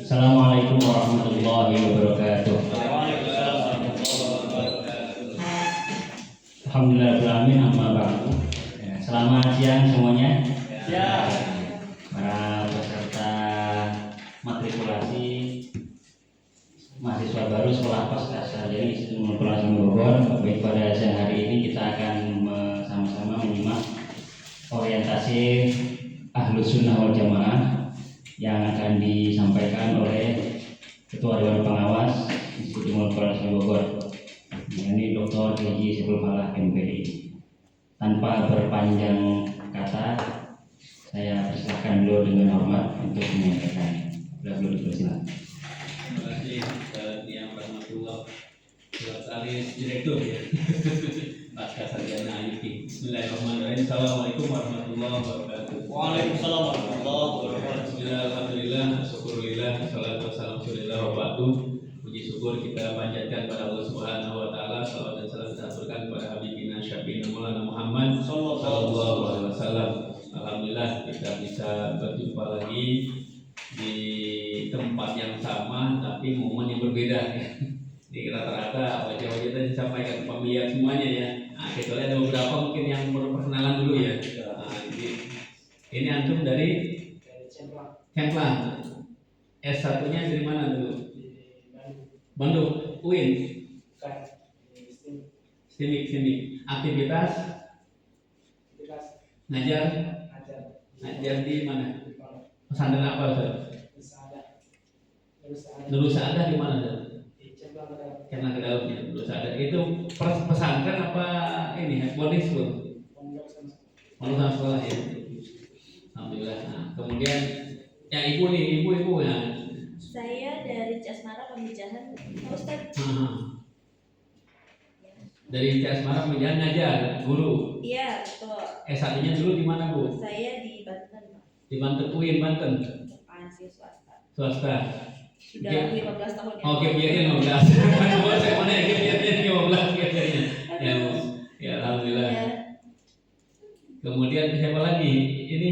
Assalamualaikum warahmatullahi wabarakatuh. Alhamdulillahirrahmanirrahim. Amma ba'du. Selamat siang semuanya. Ya. Para peserta matrikulasi mahasiswa baru sekolah Pasca Sarjana Institut Multikulturalisme Bogor. Baik, pada siang hari ini kita akan sama-sama menyimak orientasi Ahlus Sunnah wal Jamaah yang akan disampaikan oleh Ketua Dewan Pengawas Institut Multikulturalisme Bogor, yakni Dr. Haji Saiful Falah MPI. Tanpa berpanjang kata, saya persilakan beliau dengan hormat untuk menyampaikan. Beliau dipersilakan. Terima kasih Yang Rahmatullah Alis Direktur ya. Pasca Sarjana IUP. Bismillahirrahmanirrahim. Assalamualaikum warahmatullahi wabarakatuh. Waalaikumsalam warahmatullahi wabarakatuh. Bismillah, alhamdulillah, syukurillah, salatu wassalamu alaihi wabarakatuh. Puji syukur kita panjatkan pada Allah Subhanahu wa taala, salawat dan salam kita aturkan kepada habibina syafi'ina Maulana Muhammad sallallahu alaihi wasallam. Alhamdulillah kita bisa berjumpa lagi di tempat yang sama tapi momen yang berbeda ya. Di rata-rata wajah-wajah tadi disampaikan familiar semuanya ya. Nah, kecuali ada beberapa mungkin yang berperkenalan dulu ya. Nah, ini antum dari Kemplang. S1-nya dari mana dulu? Bandung. UIN. Sini. Aktivitas ngajar di mana? Pesantren apa Ustaz? Nurul Saadah di mana Ustaz? Karena ke dalamnya Nurul Saadah itu pesantren apa ini ya? Boarding school? Pondok sekolah ya. Alhamdulillah. Nah, kemudian yang ibu ya. Saya dari Casmara Pemijahan, Pak Ustaz. Dari Casmara Pemijahan ngajar, guru. Iya, betul. S1-nya dulu di mana Bu? Saya di Banten, Pak. Di Banten, UIN Banten. Masih swasta. Swasta. Sudah 15 tahun ya. Oke, biarnya 15. Saya mana ya biarnya 15 biasanya. Ya, alhamdulillah. Ya. Kemudian siapa lagi? Ini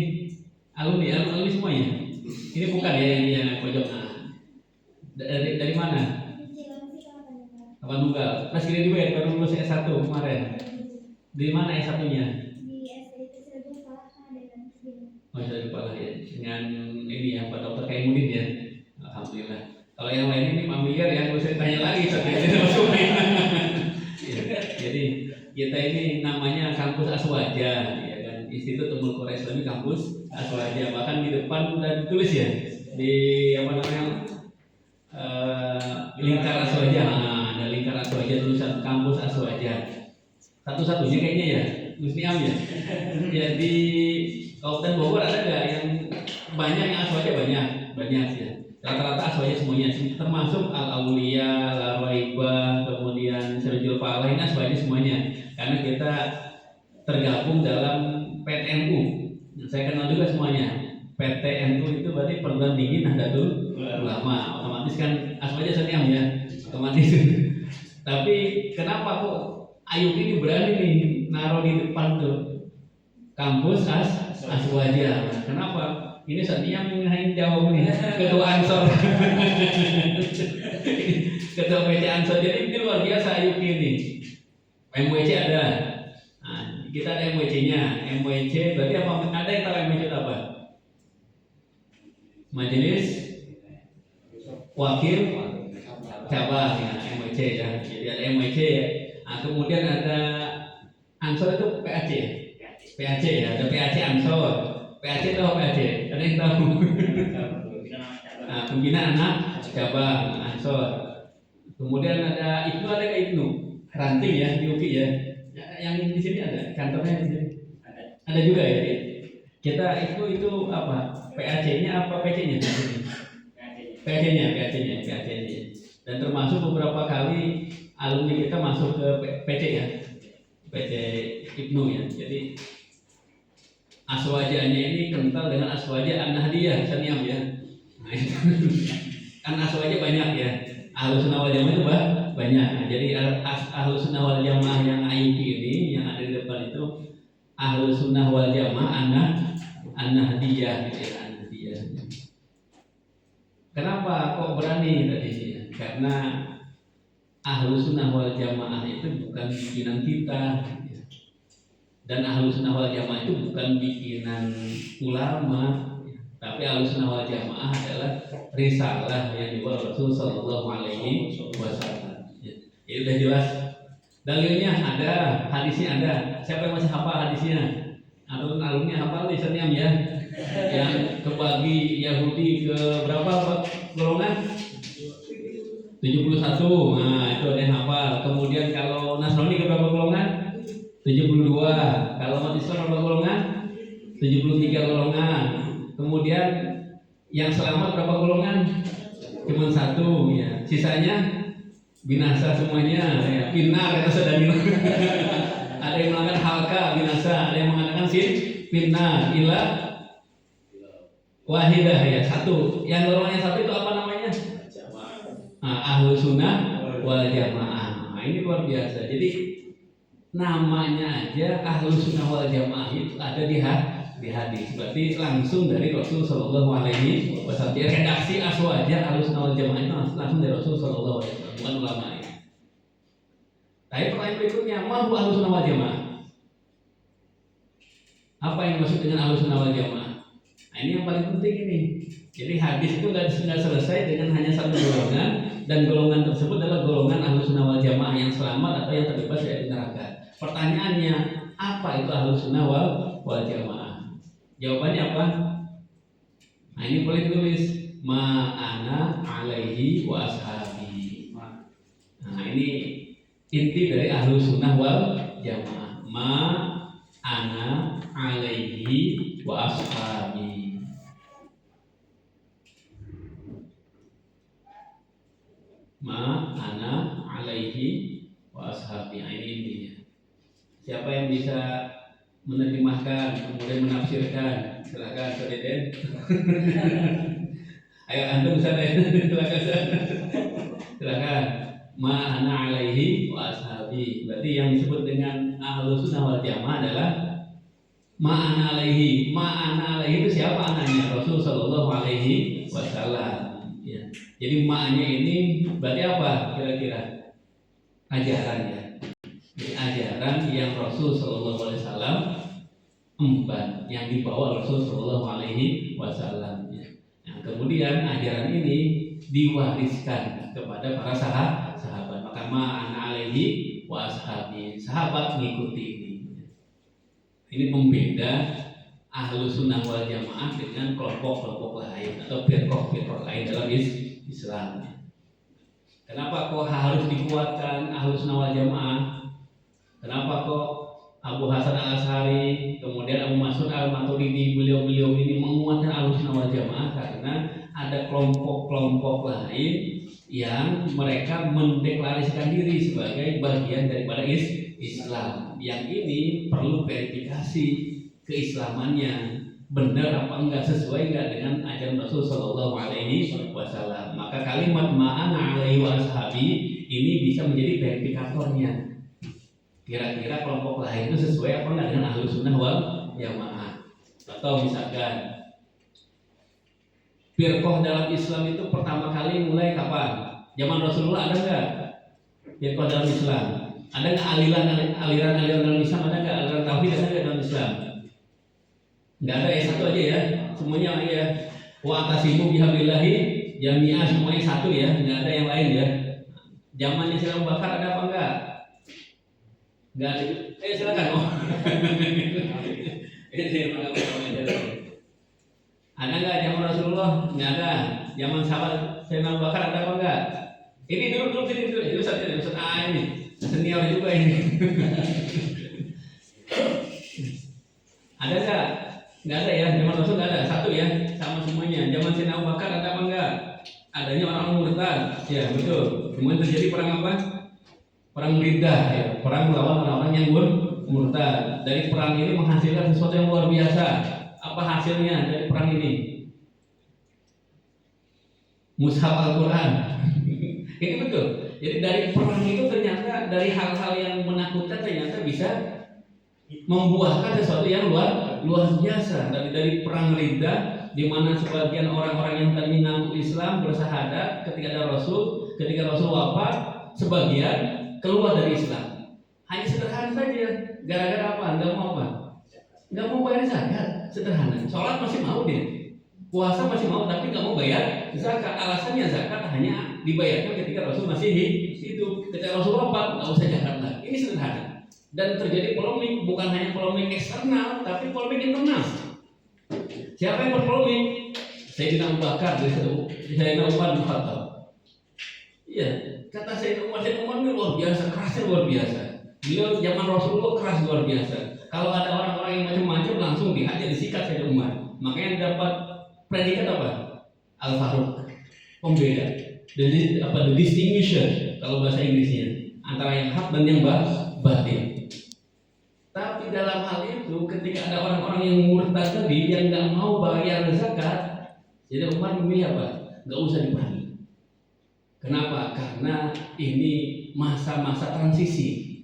alumni semuanya. Ini bukan ya ini yang pojok. Dari mana? Kapan Tunggal. Kelas graduate baru lulus S1 kemarin. Di mana S1-nya? Di SDIT Cirebon Falah dengan Oh, saya lupa lah ya. Dengan ini ya, Pak Dokter Kaimuddin ya. Alhamdulillah. Kalau yang lain ini familiar ya, nggak usah tanya lagi. Jadi kita ini namanya kampus Aswaja, ya kan? Institut Ummul Qura Islami kampus Aswaja. Bahkan di depan udah ditulis ya di apa namanya lingkar Aswaja. Nah, ada lingkar Aswaja tulisan kampus Aswaja. Satu-satunya kayaknya ya, Musliam ya. Jadi Kabupaten Bogor ada nggak yang banyak yang Aswaja banyak ya. Rata-rata Aswaja semuanya, termasuk Al Aulia, Al Raibah, kemudian Sirajul Falah ini Aswaja semuanya. Karena kita tergabung dalam PTNU. Saya kenal juga semuanya. PTNU itu berarti Perguruan Tinggi Nahdlatul Ulama. Otomatis kan Aswaja seniam ya, otomatis. Tapi kenapa kok Ayub ini berani nih naruh di depan tuh kampus Aswaja? Kenapa? Ini seniam yang jawab nih, Ketua Ansor. Ketua PC Ansor. Jadi ini luar biasa Ayub ini. MWC ada. Nah, kita ada MWC-nya. MWC berarti apa? Ada yang tahu MWC itu apa? Majelis Wakil Cabang ya, MWC ya. Jadi ada MWC ya. Nah, kemudian ada Ansor itu PAC. PAC ya, ada PAC Ansor. PAC tahu PAC? Ada yang tahu? Nah, pembina anak cabang Ansor. Kemudian ada Ibnu ranting ya di UPI ya. Yang di sini ada kantornya di sini. Ada juga ya. Kita itu apa? PAC-nya apa PC-nya di sini? PAC-nya. Dan termasuk beberapa kali alumni kita masuk ke PC ya. PC Ibnu ya. Jadi Aswajanya ini kental dengan Aswaja An-Nahdiyah seniam ya. Nah, itu. Kan Aswaja banyak ya. Ahlus Sunnah wal Jamaah itu banyak. Nah, jadi Ahlus Sunnah wal Jamaah yang IUP ini yang ada di depan itu Ahlus Sunnah wal Jamaah An-Nahdiyah gitu ya, An-Nahdiyah. Kenapa kok berani tadi? Karena Ahlus Sunnah wal Jamaah itu bukan bikinan kita, dan Ahlus Sunnah wal Jamaah itu bukan bikinan ulama, tapi Ahlus Sunnah wal Jamaah adalah risalah yang dibawa Rasul Sallallahu Alaihi Wasallam. Ya udah jelas. Dalilnya ada, hadisnya ada. Siapa yang masih hafal hadisnya? Atau alumni hafal nih Seniam ya? Yang kebagi Yahudi ke berapa golongan? 71. Nah, itu ada yang hafal. Kemudian kalau Nasrani ke berapa golongan? 72. Kalau umat Islam berapa golongan? 73 golongan. Kemudian yang selamat berapa golongan? Cuma 1 ya. Sisanya binasa semuanya ya. Pinar kata saudara. Ada yang mengatakan halka binasa, ada yang mengatakan pinar ila wahidah ya, 1. Yang golongan 1 itu apa namanya? Ahlus Sunnah wal Jamaah. Nah, ini luar biasa. Jadi namanya aja Ahlus Sunnah wal Jamaah itu ada di hadis. Berarti langsung dari Rasul Sallallahu Alaihi Wasallam. Redaksi aswaja Ahlus Sunnah wal Jamaah itu langsung dari Rasul Sallallahu Alaihi Wasallam, bukan ulama ya. Tapi pertanyaan berikutnya, mau Ahlus Sunnah wal Jamaah? Apa yang dimaksud dengan Ahlus Sunnah wal Jamaah? Nah, ini yang paling penting ini. Jadi hadis itu nggak selesai dengan hanya 1 golongan, dan golongan tersebut adalah golongan Ahlus Sunnah wal Jamaah yang selamat atau yang terbebas dari neraka. Pertanyaannya, apa itu Ahlus Sunnah wal Jamaah? Jawabannya apa? Nah, ini boleh tulis ma'ana alaihi wa ashabi. Nah, ini inti dari Ahlus Sunnah wal Jamaah. Ma'ana alaihi wa ashabi. Ma'ana alaihi wa ashabi. Nah, ini intinya. Siapa yang bisa menerjemahkan kemudian menafsirkan? Silakan Pak Deden. Ayo antum sana. Silakan. Ma'ana alaihi wa ashabi. Berarti yang disebut dengan Ahlus Sunnah wal Jamaah adalah ma'ana alaihi. Ma'ana alaihi itu siapa anaknya? Rasul Sallallahu Alaihi Wasallam. Ya. Jadi maknanya ini berarti apa kira-kira? Ajaran ya. Jadi ajaran yang Rasul Sallallahu Alaihi Wasallam emban, yang dibawa Rasul Sallallahu Alaihi Wasallam. Ya. Nah, kemudian ajaran ini diwariskan kepada para sahabat. Maka ma'ana alaihi wa ashabi. Sahabat mengikuti ini. Ini pembeda Ahlus Sunnah wal Jamaah dengan kelompok-kelompok lain atau firqah-firqah lain dalam Islam. Kenapa kok harus dikuatkan Ahlus Sunnah wal Jamaah? Kenapa kok Abu Hasan Al-Asy'ari, kemudian Abu Mas'ud Al-Maturidi, beliau-beliau ini menguatkan Ahlus Sunnah wal Jamaah? Karena ada kelompok-kelompok lain yang mereka mendeklarasikan diri sebagai bagian daripada Islam. Yang ini perlu verifikasi keislamannya, benar apa enggak, sesuai enggak dengan ajaran Rasul Sallallahu Alaihi Wasallam. Maka kalimat ma'ana alaihi wa ashabi ini bisa menjadi verifikatornya. Kira-kira kelompok lain itu sesuai apa enggak dengan Ahlus Sunnah wal Jamaah. Atau misalkan firqah dalam Islam itu pertama kali mulai kapan? Zaman Rasulullah ada enggak firqah dalam Islam? Ada enggak aliran dalam Islam? Ada enggak aliran tauhid ada enggak dalam Islam? Enggak ada, ya satu aja ya. Semuanya ya. Wa atasimu bihablillahi jami'ah, semuanya satu ya, enggak ada yang lain ya. Zamannya Sayyidina Abu Bakar ada apa enggak? Enggak ada. Silakan. Oh. Ada enggak zaman Rasulullah? Enggak ada. Zaman sahabat Sayyidina Abu Bakar ada apa enggak? Ini dulu sini dulu. Ustaz ini senior juga ini. Ada enggak? Enggak ada ya. Zaman Rasul enggak ada. Satu ya, sama semuanya. Zaman Sayyidina Abu Bakar ada apa enggak? Adanya orang murtad. Ya, betul. Kemudian terjadi perang apa? Perang riddah ya. Perang melawan orang-orang yang murtad. Dari perang ini menghasilkan sesuatu yang luar biasa. Apa hasilnya dari perang ini? Mushaf Al-Quran. Ini betul. Jadi dari perang itu ternyata dari hal-hal yang menakutkan ternyata bisa membuahkan sesuatu yang luar biasa. Dari perang riddah di mana sebagian orang-orang yang tadi mengaku Islam bersahadat ketika Rasul wafat, sebagian keluar dari Islam. Hanya sederhana saja, gara-gara apa? Nggak mau apa? Nggak mau bayar zakat, sederhana. Sholat masih mau dia, puasa masih mau, tapi nggak mau bayar zakat. Alasannya zakat hanya dibayarkan ketika Rasul masih hidup. Ketika Rasul wafat, nggak usah zakat lagi. Ini sederhana. Dan terjadi polemik, bukan hanya polemik eksternal, tapi polemik internal. Siapa yang berpolemik? Sayyidina Abu Bakar dari Sayyidina Umar bin Khattab. Iya, kata Sayyidina Umar ini luar biasa, kerasnya luar biasa. Beliau zaman Rasulullah keras luar biasa. Kalau ada orang-orang yang macam-macam langsung dihajar, disikat Sayyidina Umar. Makanya dapat predikat apa? Al-Faruq, pembeda. The distinguisher kalau bahasa Inggrisnya antara yang hak dan yang batil. Tapi dalam hal itu ketika ada orang-orang yang murtad tadi yang nggak mau bayar zakat, jadi Umar memilih apa? Nggak usah diperangi. Kenapa? Karena ini masa-masa transisi.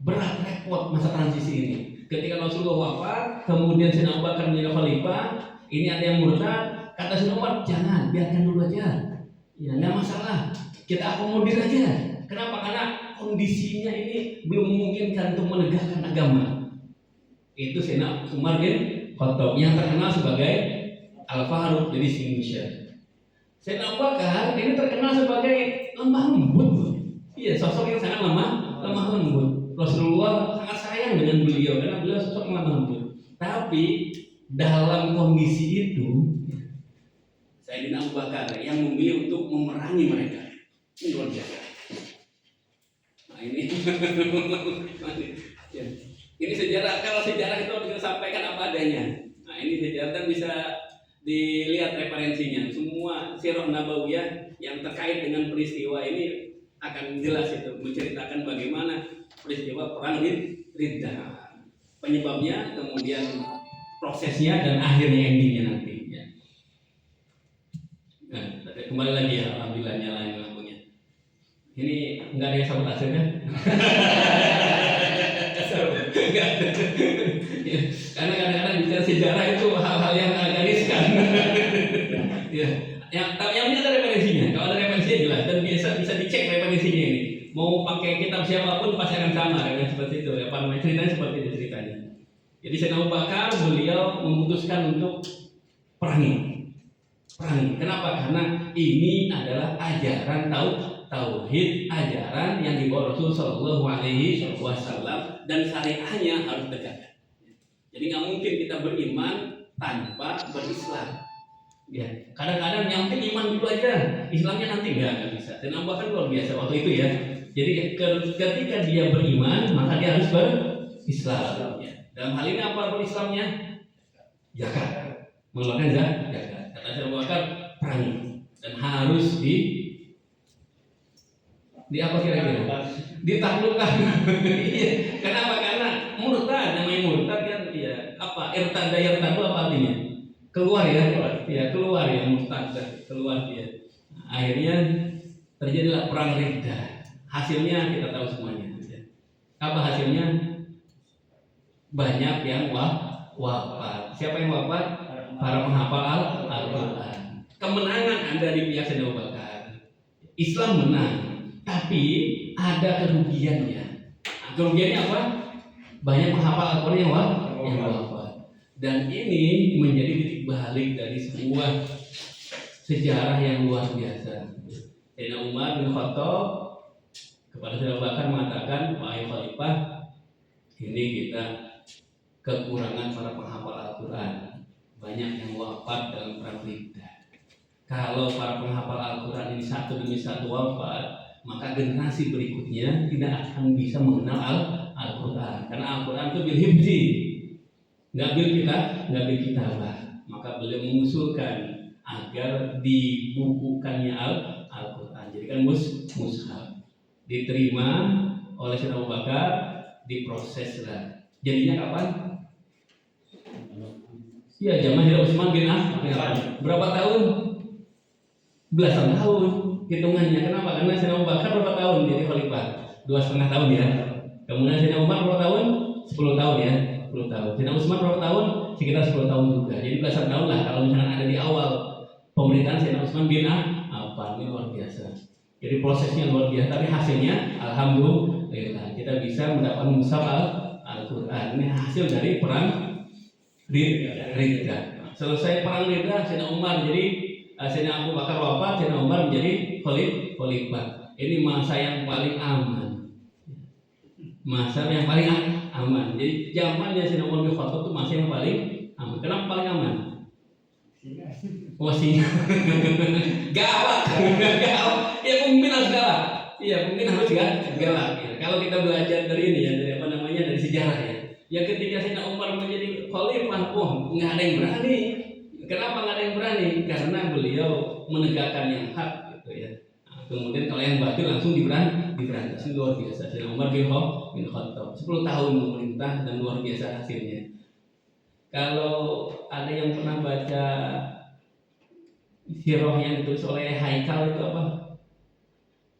Berat repot masa transisi ini. Ketika Rasulullah wafat, kemudian Sayyidina Abu Bakar menjadi khalifah, ini ada yang murtad, kata Sayyidina Umar, jangan, biarkan dulu aja. Ya nggak masalah, kita akomodir aja. Kenapa? Karena kondisinya ini belum memungkinkan untuk menegakkan agama. Itu Sayyidina Umar bin Khattab yang terkenal sebagai Al-Faruq, jadi distinguisher. Sayyidina Abu Bakar ini terkenal sebagai lemah lembut. Iya, sosok yang sangat lemah lembut. Rasulullah sangat sayang dengan beliau karena beliau sosok yang lemah lembut. Tapi dalam kondisi itu Sayyidina Abu Bakar yang memilih untuk memerangi mereka. Ini luar biasa. Nah ini ini sejarah. Kalau sejarah itu bisa sampaikan apa adanya. Nah ini sejarah dan bisa dilihat referensinya. Semua sirah nabawiyah yang terkait dengan peristiwa ini akan jelas itu, menceritakan bagaimana peristiwa perang Riddah, penyebabnya, kemudian prosesnya dan akhirnya endingnya nanti. Ya. Nah, kembali lagi ya, alhamdulillah nyalain lampunya. Ini enggak ada yang sabotase kan? Karena kadang-kadang bicara sejarah itu hal-hal yang agak riskan. Ya. Yang ini ada referensinya. Kalau ada referensinya jelas dan bisa dicek referensinya ini. Mau pakai kitab siapapun pasti akan sama dengan seperti itu. Apa namanya ceritanya seperti itu ceritanya. Jadi Sayyidina Abu Bakar beliau memutuskan untuk perangi. Kenapa? Karena ini adalah ajaran tauhid, ajaran yang dibawa Rasul Shallallahu Alaihi Wasallam dan syariahnya harus tegakkan. Jadi nggak mungkin kita beriman tanpa berislam. Ya, kadang-kadang yang penting iman dulu aja, Islamnya nanti nggak bisa. Dan Abu Bakar luar biasa waktu itu ya. Jadi ketika dia beriman maka dia harus berislam. Ya. Dalam hal ini apa berislamnya? Zakat, mengeluarkan zakat. Kata Abu Bakar perangi dan harus di apa kira-kira? Ditaklukkan. Kenapa? Karena murtad, namanya murtad kan ya apa? Irtada itu apa artinya? Keluar ya, keluar ya murtad, keluar dia. Nah, akhirnya terjadilah perang Riddah. Hasilnya kita tahu semuanya. Apa hasilnya? Banyak yang wafat. Siapa yang wafat? Para penghafal Al-Quran. Kemenangan ada di pihak Sayyidina Abu Bakar. Islam menang, tapi ada kerugiannya. Nah, kerugiannya apa? Banyak penghafal Al-Quran yang wafat. Dan ini menjadi titik balik dari sebuah sejarah yang luar biasa. Sayyidina Umar bin Khattab kepada Sayyidina Abu Bakar mengatakan, wahai khalifah, ini kita kekurangan para penghafal Al-Quran. Banyak yang wafat dalam perang Riddah. Kalau para penghafal Al-Quran ini satu demi satu wafat, maka generasi berikutnya tidak akan bisa mengenal Al-Quran. Karena Al-Quran itu bil hifzi, nggak bil kitabah. Maka beliau mengusulkan agar dibukukannya Al-Quran. Jadi kan mushaf diterima oleh Sayyidina Abu Bakar, diproseslah. Jadinya kapan? Ya, zaman Utsman bin Affan. Berapa tahun? Belasan tahun hitungannya. Kenapa? Karena Sayyidina Abu Bakar berapa tahun jadi khalifah? 2,5 tahun ya. Kemudian Sayyidina Umar berapa tahun? 10 tahun ya. 10 tahun. Sayyidina Utsman berapa tahun? sekitar 10 tahun juga. Jadi belasan tahun lah kalau misalkan ada di awal pemerintahan Sayyidina Utsman bin Affan. Ini luar biasa. Jadi prosesnya luar biasa, tapi hasilnya alhamdulillah kita bisa mendapatkan mushaf Al-Qur'an. Ini hasil dari perang Ridha. Selesai perang Ridha, Sayyidina Umar, jadi Sayyidina Abu Bakar wafat, Sayyidina Umar menjadi khalifah. Ini masa yang paling aman. Masa yang paling aman. Jadi zamannya Sayyidina Umar bin Khattab itu masa yang paling aman. Kenapa paling aman? Singa. Galak. Ya pemimpin harus galak. Iya, pemimpin harus galak. Ya. Kalau kita belajar dari ini ya, dari sejarah ya. Ya ketika Sayyidina Umar menjadi khalifah, nggak ada yang berani. Kenapa nggak ada yang berani? Karena beliau menegakkan yang hak, gitu ya. Nah, kemudian kalau yang batil langsung diberantas. Luar biasa. Sayyidina Umar bin Khattab 10 tahun memerintah dan luar biasa hasilnya. Kalau ada yang pernah baca sirah yang ditulis oleh Haikal itu apa?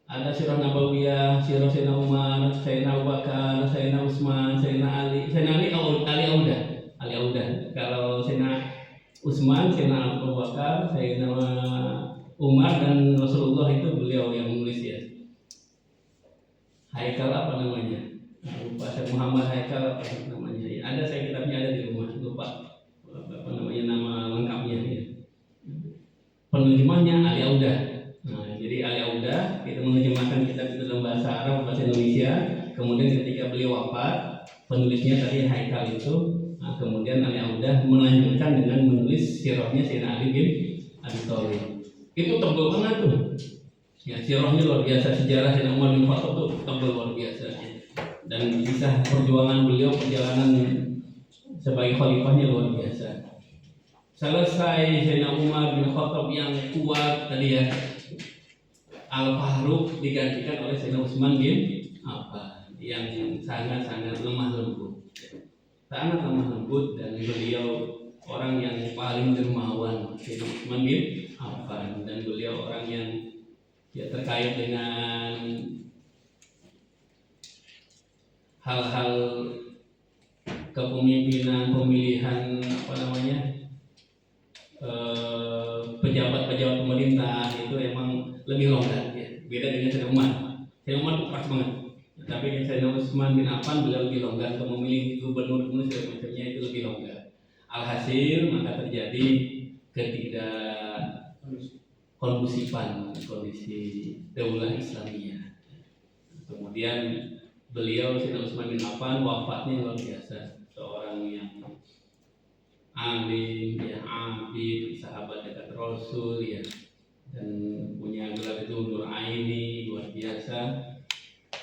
Ada sirah Nabawiyah, sirah Sayyidina Umar, Sayyidina Abu Bakar, Sayyidina Utsman, Sayyidina Ali Audah. Kalau Sayyidina Utsman, Sayyidina Abu Bakar, Sayyidina Umar dan Rasulullah itu beliau yang menulis ya. Haikal apa namanya? Lupa, saya Muhammad Haikal apa namanya? Ya, ada saya kitabnya ada di rumah, lupa apa namanya nama lengkapnya ya. Penerjemahnya Ali Audah. Nah, jadi Ali Audah kita menerjemahkan kitab itu dalam bahasa Arab, bahasa Indonesia. Kemudian ketika beliau wafat, penulisnya tadi Haikal itu. Nah, kemudian Ali Audah melanjutkan dengan menulis sirahnya Sayyidina Ali bin Abi Thalib. Itu tebal banget tuh. Ya, sirahnya luar biasa, sejarah Sayyidina Umar bin Khattab itu tebal luar biasa. Dan kisah perjuangan beliau, perjalanan sebagai khalifahnya luar biasa. Selesai Sayyidina Umar bin Khattab yang kuat tadi ya, Al-Faruq digantikan oleh Sayyidina Utsman bin Affan yang sangat-sangat lemah lembut. Sangat lemah lembut dan beliau orang yang paling dermawan, Sayyidina Utsman bin Affan, dan beliau orang yang ya terkait dengan hal-hal kepemimpinan, pemilihan pejabat-pejabat pemerintah itu emang lebih longgar ya. Beda dengan Sayyidina Umar. Sayyidina Umar itu keras banget. Tapi Sayyidina Utsman bin Affan beliau lebih longgar, untuk memilih gubernur segala macamnya itu lebih longgar. Alhasil maka terjadi kondusifan kondisi daulah Islamiyah. Kemudian beliau Sayyidina Utsman bin Affan wafatnya luar biasa, seorang yang alim, ya abid, sahabat dekat Rasul ya, dan punya gelar itu Nur Aini, luar biasa.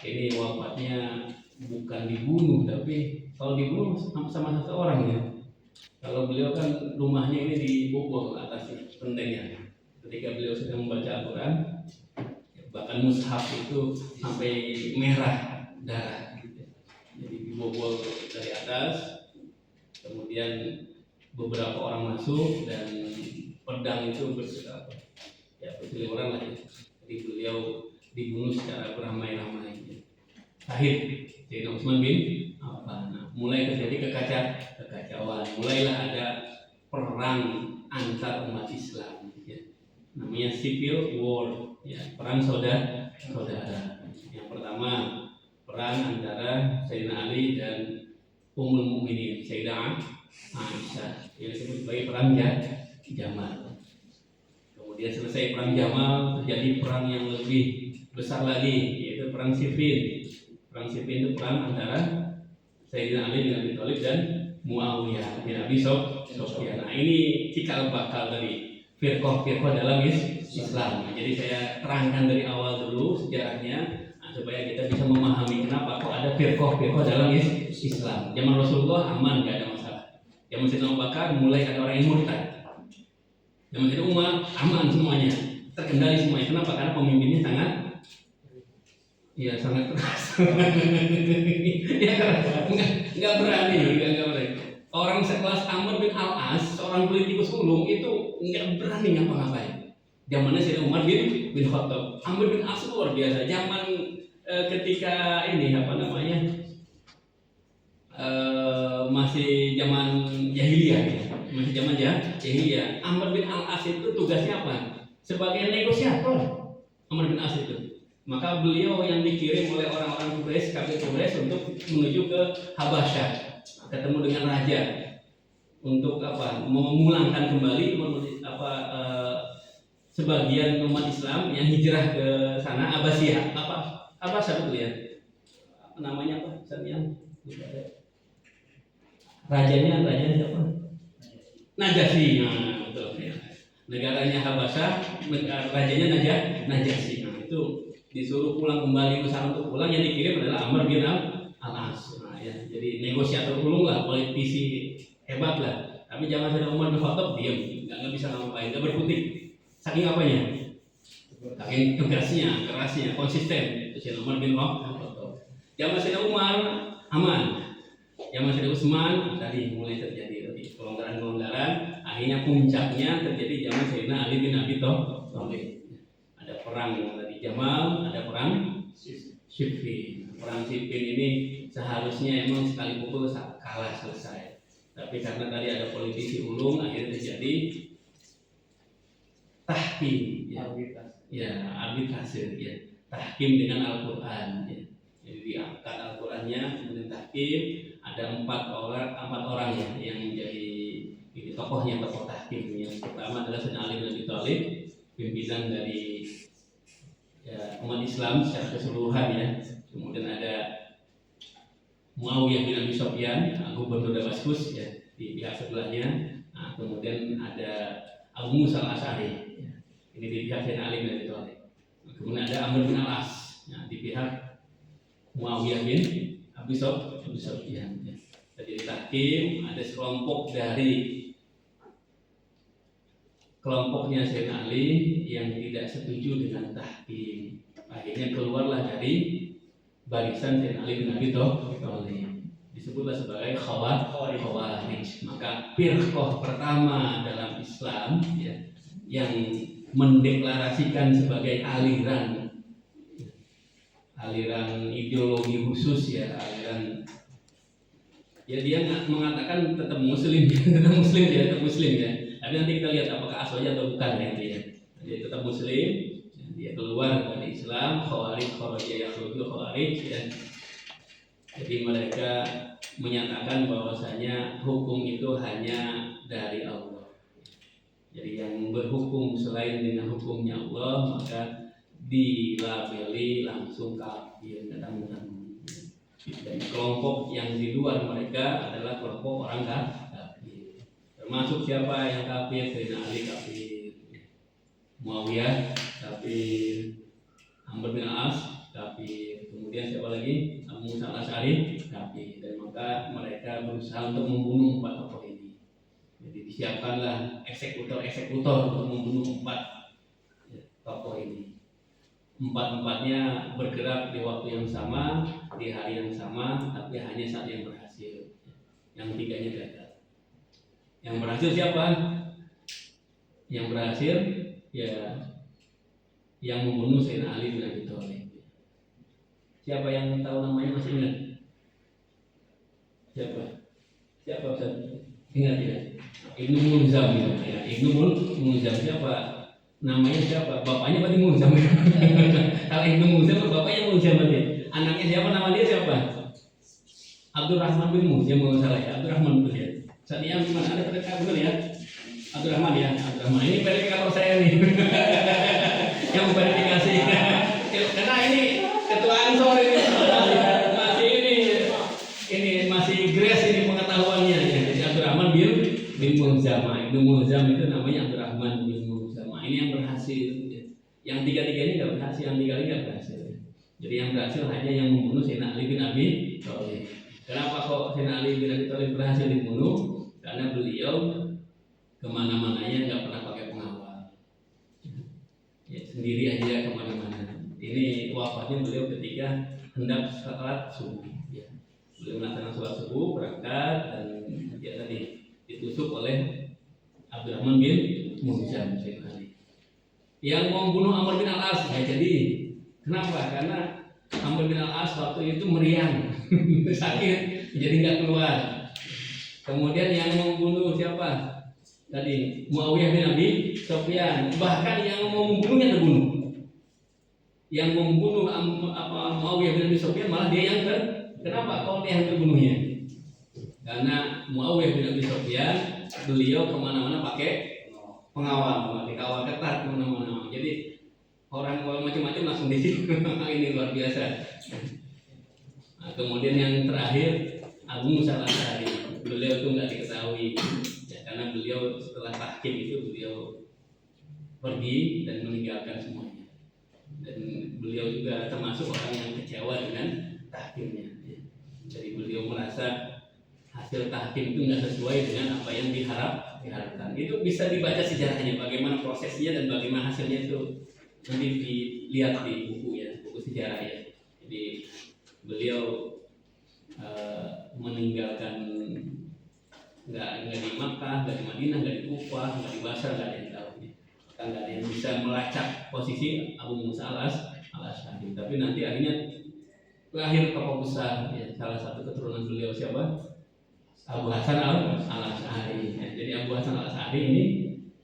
Ini wafatnya bukan dibunuh, tapi kalau dibunuh sama seseorang ya. Kalau beliau kan rumahnya ini dibobol atas gentengnya. Ketika beliau sedang membaca Al-Quran, bahkan mushaf itu sampai merah darah gitu. Jadi dibobol dari atas, kemudian beberapa orang masuk dan pedang itu berseliweran lah ya. Jadi beliau dibunuh secara beramai-ramai. Syahid Sayyidina Utsman bin Affan. Nah, mulai terjadi kekacauan, mulailah ada perang antar umat Islam ya. Namanya civil war ya, perang saudara. Yang pertama perang antara Sayyidina Ali dan Ummul Mukminin Sayyidah Aisyah yang disebut sebagai perang Jamal. Kemudian selesai perang Jamal, terjadi perang yang lebih besar lagi, yaitu perang Siffin. Perang Siffin itu perang antara Sayyidina Ali bin Abi Thalib dan Muawiyah bin Abi Sufyan. Nah, ini cikal bakal dari firqah dalam Islam. Jadi saya terangkan dari awal dulu sejarahnya, supaya kita bisa memahami kenapa kok ada firqah dalam Islam. Zaman Rasulullah aman, nggak ada masalah. Zaman Sayyidina Abu Bakar mulai ada orang yang murtad. Zaman Sayyidina Umar aman semuanya, terkendali semuanya. Kenapa? Karena pemimpinnya sangat keras. Ya, nggak berani. Orang sekelas Amr bin Al-As, seorang politikus ulung itu nggak berani ngapa-ngapain. Zamannya Sayyidina Umar bin Khattab, Amr bin Al-As luar biasa. Zaman ketika ini masih zaman jahiliyah, ya. Masih zaman jahiliyah. Amr bin Al-As itu tugasnya apa? Sebagai negosiator. Amr bin As itu. Maka beliau yang dikirim oleh orang-orang Quraisy, kabila Quraisy untuk menuju ke Habasyah, ketemu dengan raja untuk apa? Memulangkan kembali sebagian umat Islam yang hijrah ke sana Abbasiyah. Abbasiyah betul ya? Namanya apa? Rajanya siapa? Najasyi. Nah, betul ya. Negaranya Habasyah, rajanya Najasyi. Nah, itu disuruh pulang kembali ke sana untuk pulang, yang dikirim adalah Amr bin Al-As. Nah, ya, jadi negosiator ulung lah, politisi hebat lah. Tapi zaman Sayyidina Umar bin Khattab diam, nggak bisa ngapain, nggak berkutik. Saking apanya? Saking tegasnya, kerasnya, konsisten. Itu Sayyidina Umar bin Khattab. Zaman Sayyidina Umar aman. Zaman Sayyidina Utsman tadi mulai terjadi kelonggaran-kelonggaran. Akhirnya puncaknya terjadi zaman Sayyidina Ali bin Abi Thalib. Ada perang yang tadi Jamal, ada perang Siffin. Perang Siffin ini seharusnya emang sekali pukul kalah selesai. Tapi karena tadi ada politisi ulung, akhirnya terjadi tahkim, arbitrase, ya. Tahkim dengan Al-Quran, ya. Jadi diangkat Al-Qurannya, kemudian tahkim. Ada empat orang ya yang menjadi tokoh tahkim. Yang pertama adalah Sayyidina Ali bin Abi Thalib, pimpinan dari umat Islam secara keseluruhan ya. Kemudian ada Muawiyah bin Abi Sufyan, gubernur Damaskus ya, di pihak sebelahnya. Nah, kemudian ada Abu Musa Al-Asy'ari, ya. Ini di pihak Sayyidina Ali bin Abi Thalib. Kemudian ada Amr bin Al-As, ya, di pihak Muawiyah bin Abi Sufyan. Ya. Jadi tahkim ada sekelompok dari kelompoknya Sayyidina Ali yang tidak setuju dengan tahkim. Akhirnya keluarlah dari barisan Sayyidina Ali bin Abi Thalib. Disebutlah sebagai Khawarij. Maka firqah pertama dalam Islam ya, yang mendeklarasikan sebagai aliran ideologi khusus ya, aliran ya, dia mengatakan tetap muslim ya. Tapi nanti kita lihat apakah aslinya atau bukan ya, itu ya. Jadi tetap muslim, dia keluar dari Islam, khawarij ya. Jadi mereka menyatakan bahwasanya hukum itu hanya dari Allah. Jadi yang berhukum selain dengan hukumnya Allah maka dilabeli langsung kafir, kadang-kadang. Dan kelompok yang di luar mereka adalah kelompok orang kafir. Termasuk siapa yang kafir? Sayyidina Ali kafir, Muawiyah kafir, Amr bin Al-As kafir, kemudian siapa lagi? Abu Musa Al-Asy'ari kafir. Dan maka mereka berusaha untuk membunuh empat tokoh ini. Jadi disiapkanlah eksekutor untuk membunuh empat tokoh ini. Empat-empatnya bergerak di waktu yang sama, di hari yang sama, tapi hanya saat yang berhasil. Yang tiganya gagal. Yang berhasil siapa? Yang berhasil ya yang membunuh Sayyidina Ali bin Abi Thalib. Siapa yang tahu namanya, masih ingat? Siapa Ustaz? Ingat ya? Ibnu Mulzam ya. Ibnu Mulzam siapa? Namanya siapa? Bapaknya berarti Mulzam. Kalau Ibnu Mulzam bapaknya Mulzam berarti. Anaknya siapa? Nama dia siapa? Abdurrahman bin Mulzam kalau salah ya. Abdurrahman betul ya. Saat ini gimana? Ada pendekar betul ya? Abdurrahman ya. Abdurrahman ini verifikator saya nih. Yang verifikasi. Karena ini ketua Ansor ini masih grace ini pengetahuannya ya. Jadi Abdurrahman bin Mulzam. Ibnu Mulzam itu namanya Abdurrahman bin Mulzam. Ini yang berhasil. Ya. Yang tiga-tiganya nggak berhasil, yang tiga-tiga nggak berhasil. Ya. Jadi yang berhasil hanya yang membunuh Sayyidina Ali bin Abi Thalib. Kenapa kok Sayyidina Ali bin Abi Thalib berhasil dibunuh? Karena beliau kemana-mananya nggak pernah pakai pengawal. Ya, sendiri aja kemana-mana. Ini wafatnya beliau ketika hendak sholat subuh. Ya. Beliau melaksanakan sholat subuh, berangkat dan ya tadi ditusuk oleh Abdurrahman bin Mulzam yang mau membunuh Amr bin Al-As. Ya, jadi kenapa? Karena Amr bin Al-As waktu itu meriang sakit, jadi nggak keluar. Kemudian yang membunuh siapa? Tadi Muawiyah bin Abi Sufyan. Bahkan yang mau membunuhnya terbunuh. Yang membunuh Muawiyah bin Abi Sufyan malah dia yang kenapa? Kalau dia yang terbunuhnya? Karena Muawiyah bin Abi Sufyan beliau kemana-mana pakai pengawal, dikawal ketat kemana-mana. Jadi orang kalau macam-macam langsung di situ. Ini luar biasa. Nah, kemudian yang terakhir Abu Musa al-Asy'ari. Beliau itu nggak diketahui ya, karena beliau setelah tahkim itu beliau pergi dan meninggalkan semuanya. Dan beliau juga termasuk orang yang kecewa dengan tahkimnya. Ya. Jadi beliau merasa hasil tahkim itu nggak sesuai dengan apa yang diharapkan. Itu bisa dibaca sejarahnya, bagaimana prosesnya dan bagaimana hasilnya itu nanti dilihat di buku ya, buku sejarah ya. Jadi beliau meninggalkan nggak di Makkah, nggak di Madinah, nggak di Kufah, nggak di Basra, nggak ada yang tahu. Kan nggak ada yang bisa melacak posisi Abu Musa al-Asy'ari. Tapi nanti akhirnya lahir tokoh besar ya, salah satu keturunan beliau siapa? Abu Hasan al-Asy'ari. Ya, jadi Abu Hasan al-Asy'ari ini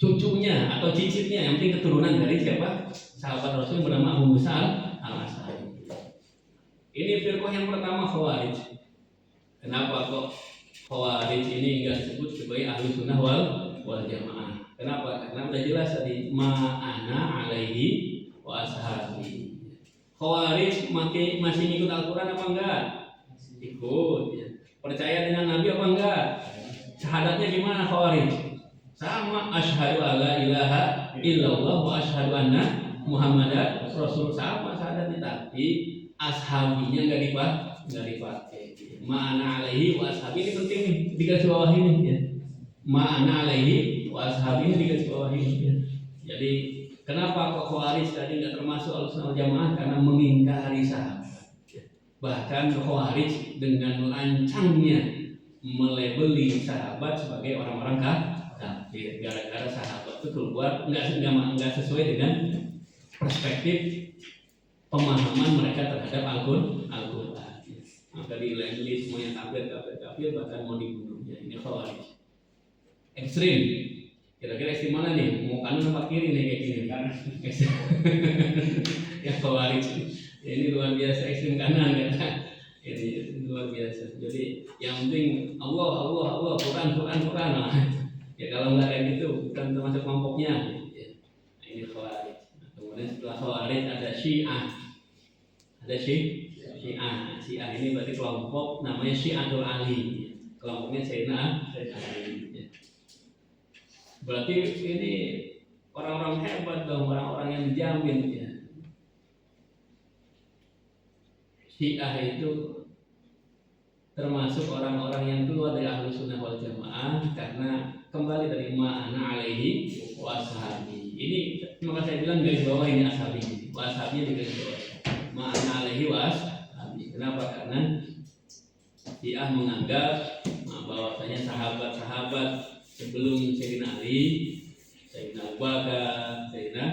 cucunya atau cicitnya, yang penting keturunan dari siapa? Sahabat Rasul bernama Abu Musa al-Asy'ari. Ini firqah yang pertama Khawarij. Kenapa kok Khawarij ini enggak disebut sebagai ahlu sunnah wal jamaah? Kenapa? Karena sudah jelas tadi ma'ana alaihi wa ashabi. Khawarij masih ikut Al-Quran apa enggak? Ikut ya. Percaya dengan Nabi apa enggak? Syahadatnya gimana Khawarij? Sama asyhadu alla ilaha illallah wa asyhadu anna Muhammadar Rasul, sama syahadatnya, tapi ashabinya enggak dipakai. Ma'ana alaihi wa ashabi ini penting nih, digaris bawah ini ya. Ma'ana alaihi wa ashabi ini digaris bawah ini ya. Jadi kenapa kok Khawarij tadi enggak termasuk Ahlussunnah wal Jamaah? Karena mengingkari sahabat. Bahkan Khawarij dengan lancangnya melabeli sahabat sebagai orang-orang kafir gara-gara sahabat itu keluar enggak sesuai dengan perspektif pemahaman mereka terhadap Al-Quran. Maka dilabeli semuanya kafir, bahkan mau dibunuh. Ya, ini Khawarij ekstrim. Kira-kira ekstrim mana nih? Mau kanan apa kiri nih kayak gini kan? Ya Khawarij. Ya, ini luar biasa ekstrim kanan kan? Ini luar biasa. Jadi yang penting Allah, Quran. Nah, ya kalau nggak kayak gitu bukan termasuk kelompoknya. Ya. Nah, ini Khawarij. Nah, kemudian setelah Khawarij ada Syiah. Syiah ini berarti kelompok namanya Syiatul Ali. Kelompoknya Sayyidina Ali. Ya. Berarti ini orang-orang hebat dong, orang-orang yang dijamin ya. Syiah itu termasuk orang-orang yang keluar dari Ahlussunnah wal Jamaah karena kembali dari ma'ana alaihi wa ashabi. Ini maka saya bilang garis bawah ini ashabi. Wa ashabi di garis bawah. Ma'ana alaihi wa ashabi. Kenapa? Karena Syiah menganggap bahwasanya sahabat-sahabat sebelum Sayyidina Ali, Sayyidina Abu Bakar, Sayyidina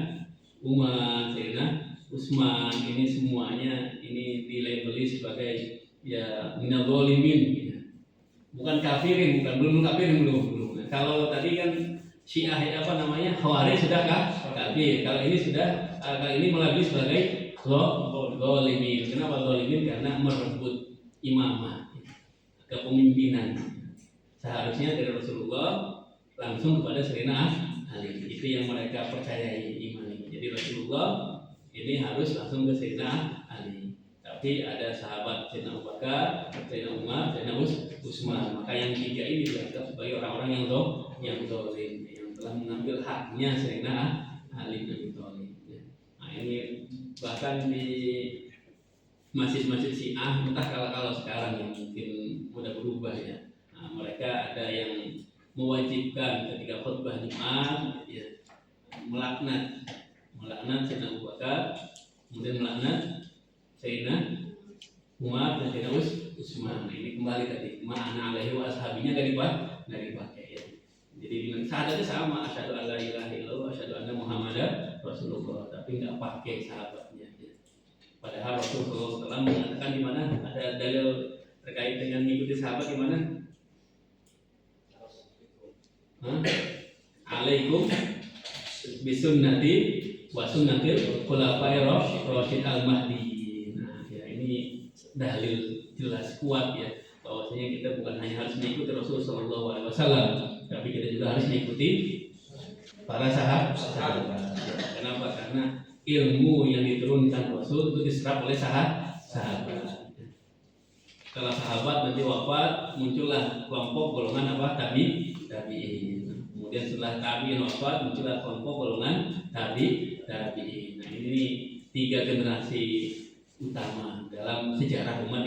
Umar, Sayyidina Utsman, ini semuanya ini dilabeli sebagai ya minal zalimin ya. Bukan kafirin, belum kafirin. Nah, kalau tadi kan Syiah apa namanya Khawarij sudah kafir. Kalau ini sudah kali ini melabeli sebagai zalimin. Kenapa zalimin? Karena merebut imamah, kepemimpinan. Seharusnya dari Rasulullah langsung kepada Sayyidina Ali. Itu yang mereka percayai iman ini. Jadi Rasulullah ini harus langsung ke Sayyidina Ali. Tapi ada sahabat Sayyidina Abu Bakar, Sayyidina Umar, Sayyidina Utsman. Maka yang tiga ini dianggap sebagai orang-orang yang zalim, yang telah mengambil haknya Sayyidina Ali bin Abi Thalib. Nah, ini bahkan di masjid-masjid Syiah, entah kalau sekarang yang mungkin udah berubah ya. Nah, mereka ada yang mewajibkan ketika khutbah Jumat ya, melaknat Sayyidina Abu Bakar, kemudian melaknat Sayyidina Umar dan Sayyidina Utsman. Ini kembali tadi ma'ana alaihi wa ashabinya dari dipakai ya. Jadi syahadatnya sama, asyhadu alla ilaha illallah wa asyhadu anna Muhammadar Rasulullah, tapi enggak pakai sahabatnya ya. Padahal Rasulullah SAW mengatakan di mana ada dalil terkait dengan mengikuti sahabat di mana? Alaikum bisunnati wa sunnatil khulafa'ir rasyid al-mahdi. Nah, ya ini dalil jelas kuat ya bahwasanya kita bukan hanya harus mengikuti Rasul sallallahu alaihi wasallam, tapi kita juga harus mengikuti para sahabat. Kenapa? Karena ilmu yang diturunkan Rasul itu diserap oleh sahabat. Setelah sahabat nanti wafat, muncullah kelompok golongan apa? Tabi'in. Kemudian setelah tabi'in wafat, muncullah kelompok golongan tabi'in. Nah, ini 3 generasi utama dalam sejarah umat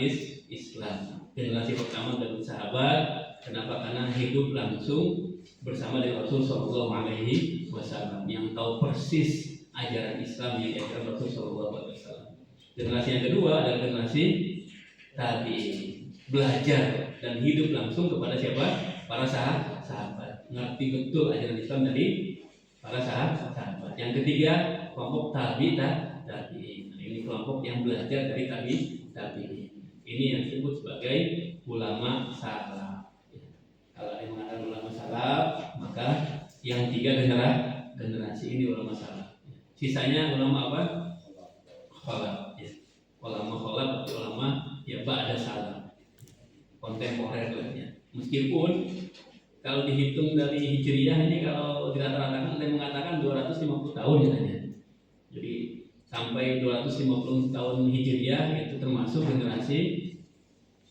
Islam. Generasi pertama dari sahabat. Kenapa? Karena hidup langsung bersama dengan Rasul Shallallahu Alaihi Wasallam yang tahu persis ajaran Islam yang diajarkan Rasul Shallallahu Alaihi Wasallam. Generasi yang kedua adalah generasi tabi'in, belajar dan hidup langsung kepada siapa? Para sahabat. Ngerti betul ajaran Islam dari para sahabat. Yang ketiga, kelompok tabi'in. Nah, ini kelompok yang belajar dari tabi'in. Ini yang disebut sebagai ulama salaf. Kalau ada yang mengatakan ulama salaf, maka yang 3 generasi ini ulama salaf. Sisanya ulama apa? Khalaf. Ya. Ulama khalaf atau ulama ya ba'da salaf, kontemporer lah ya. Meskipun kalau dihitung dari hijriyah ini kalau dirata-ratakan ada yang mengatakan 250 tahun katanya. Jadi sampai 250 tahun hijriyah itu termasuk generasi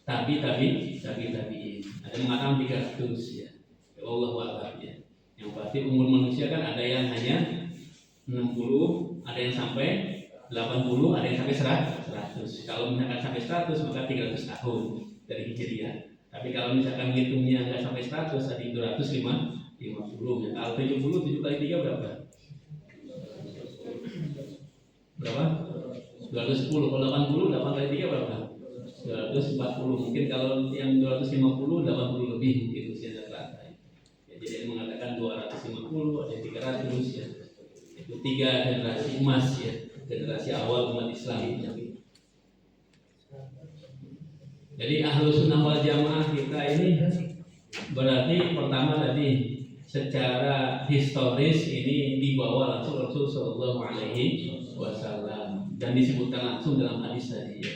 tabi'in. Ada yang mengatakan 300 ya. Wallahu a'lam ya. Yang pasti umur manusia kan ada yang hanya 60, ada yang sampai 80, ada yang sampai 100. Kalau misalkan sampai 100 maka 300 tahun dari hijriyah. Tapi kalau misalkan hitungnya nggak sampai 100, tadi 250. Ya. Kalau 70 kali 3 berapa? Berapa? 210. Kalau 80, 8 kali 3 berapa? 240. Mungkin kalau yang 250, 80 lebih mungkin usia rata-rata. Ya, jadi yang mengatakan 250, ada 300 ya. Itu 3 generasi emas ya. Generasi awal umat Islam ini. Jadi Ahlus Sunnah wal Jamaah kita ini berarti pertama tadi secara historis ini dibawa langsung Rasul Shallallahu Alaihi Wasallam dan disebutkan langsung dalam hadis tadi ya.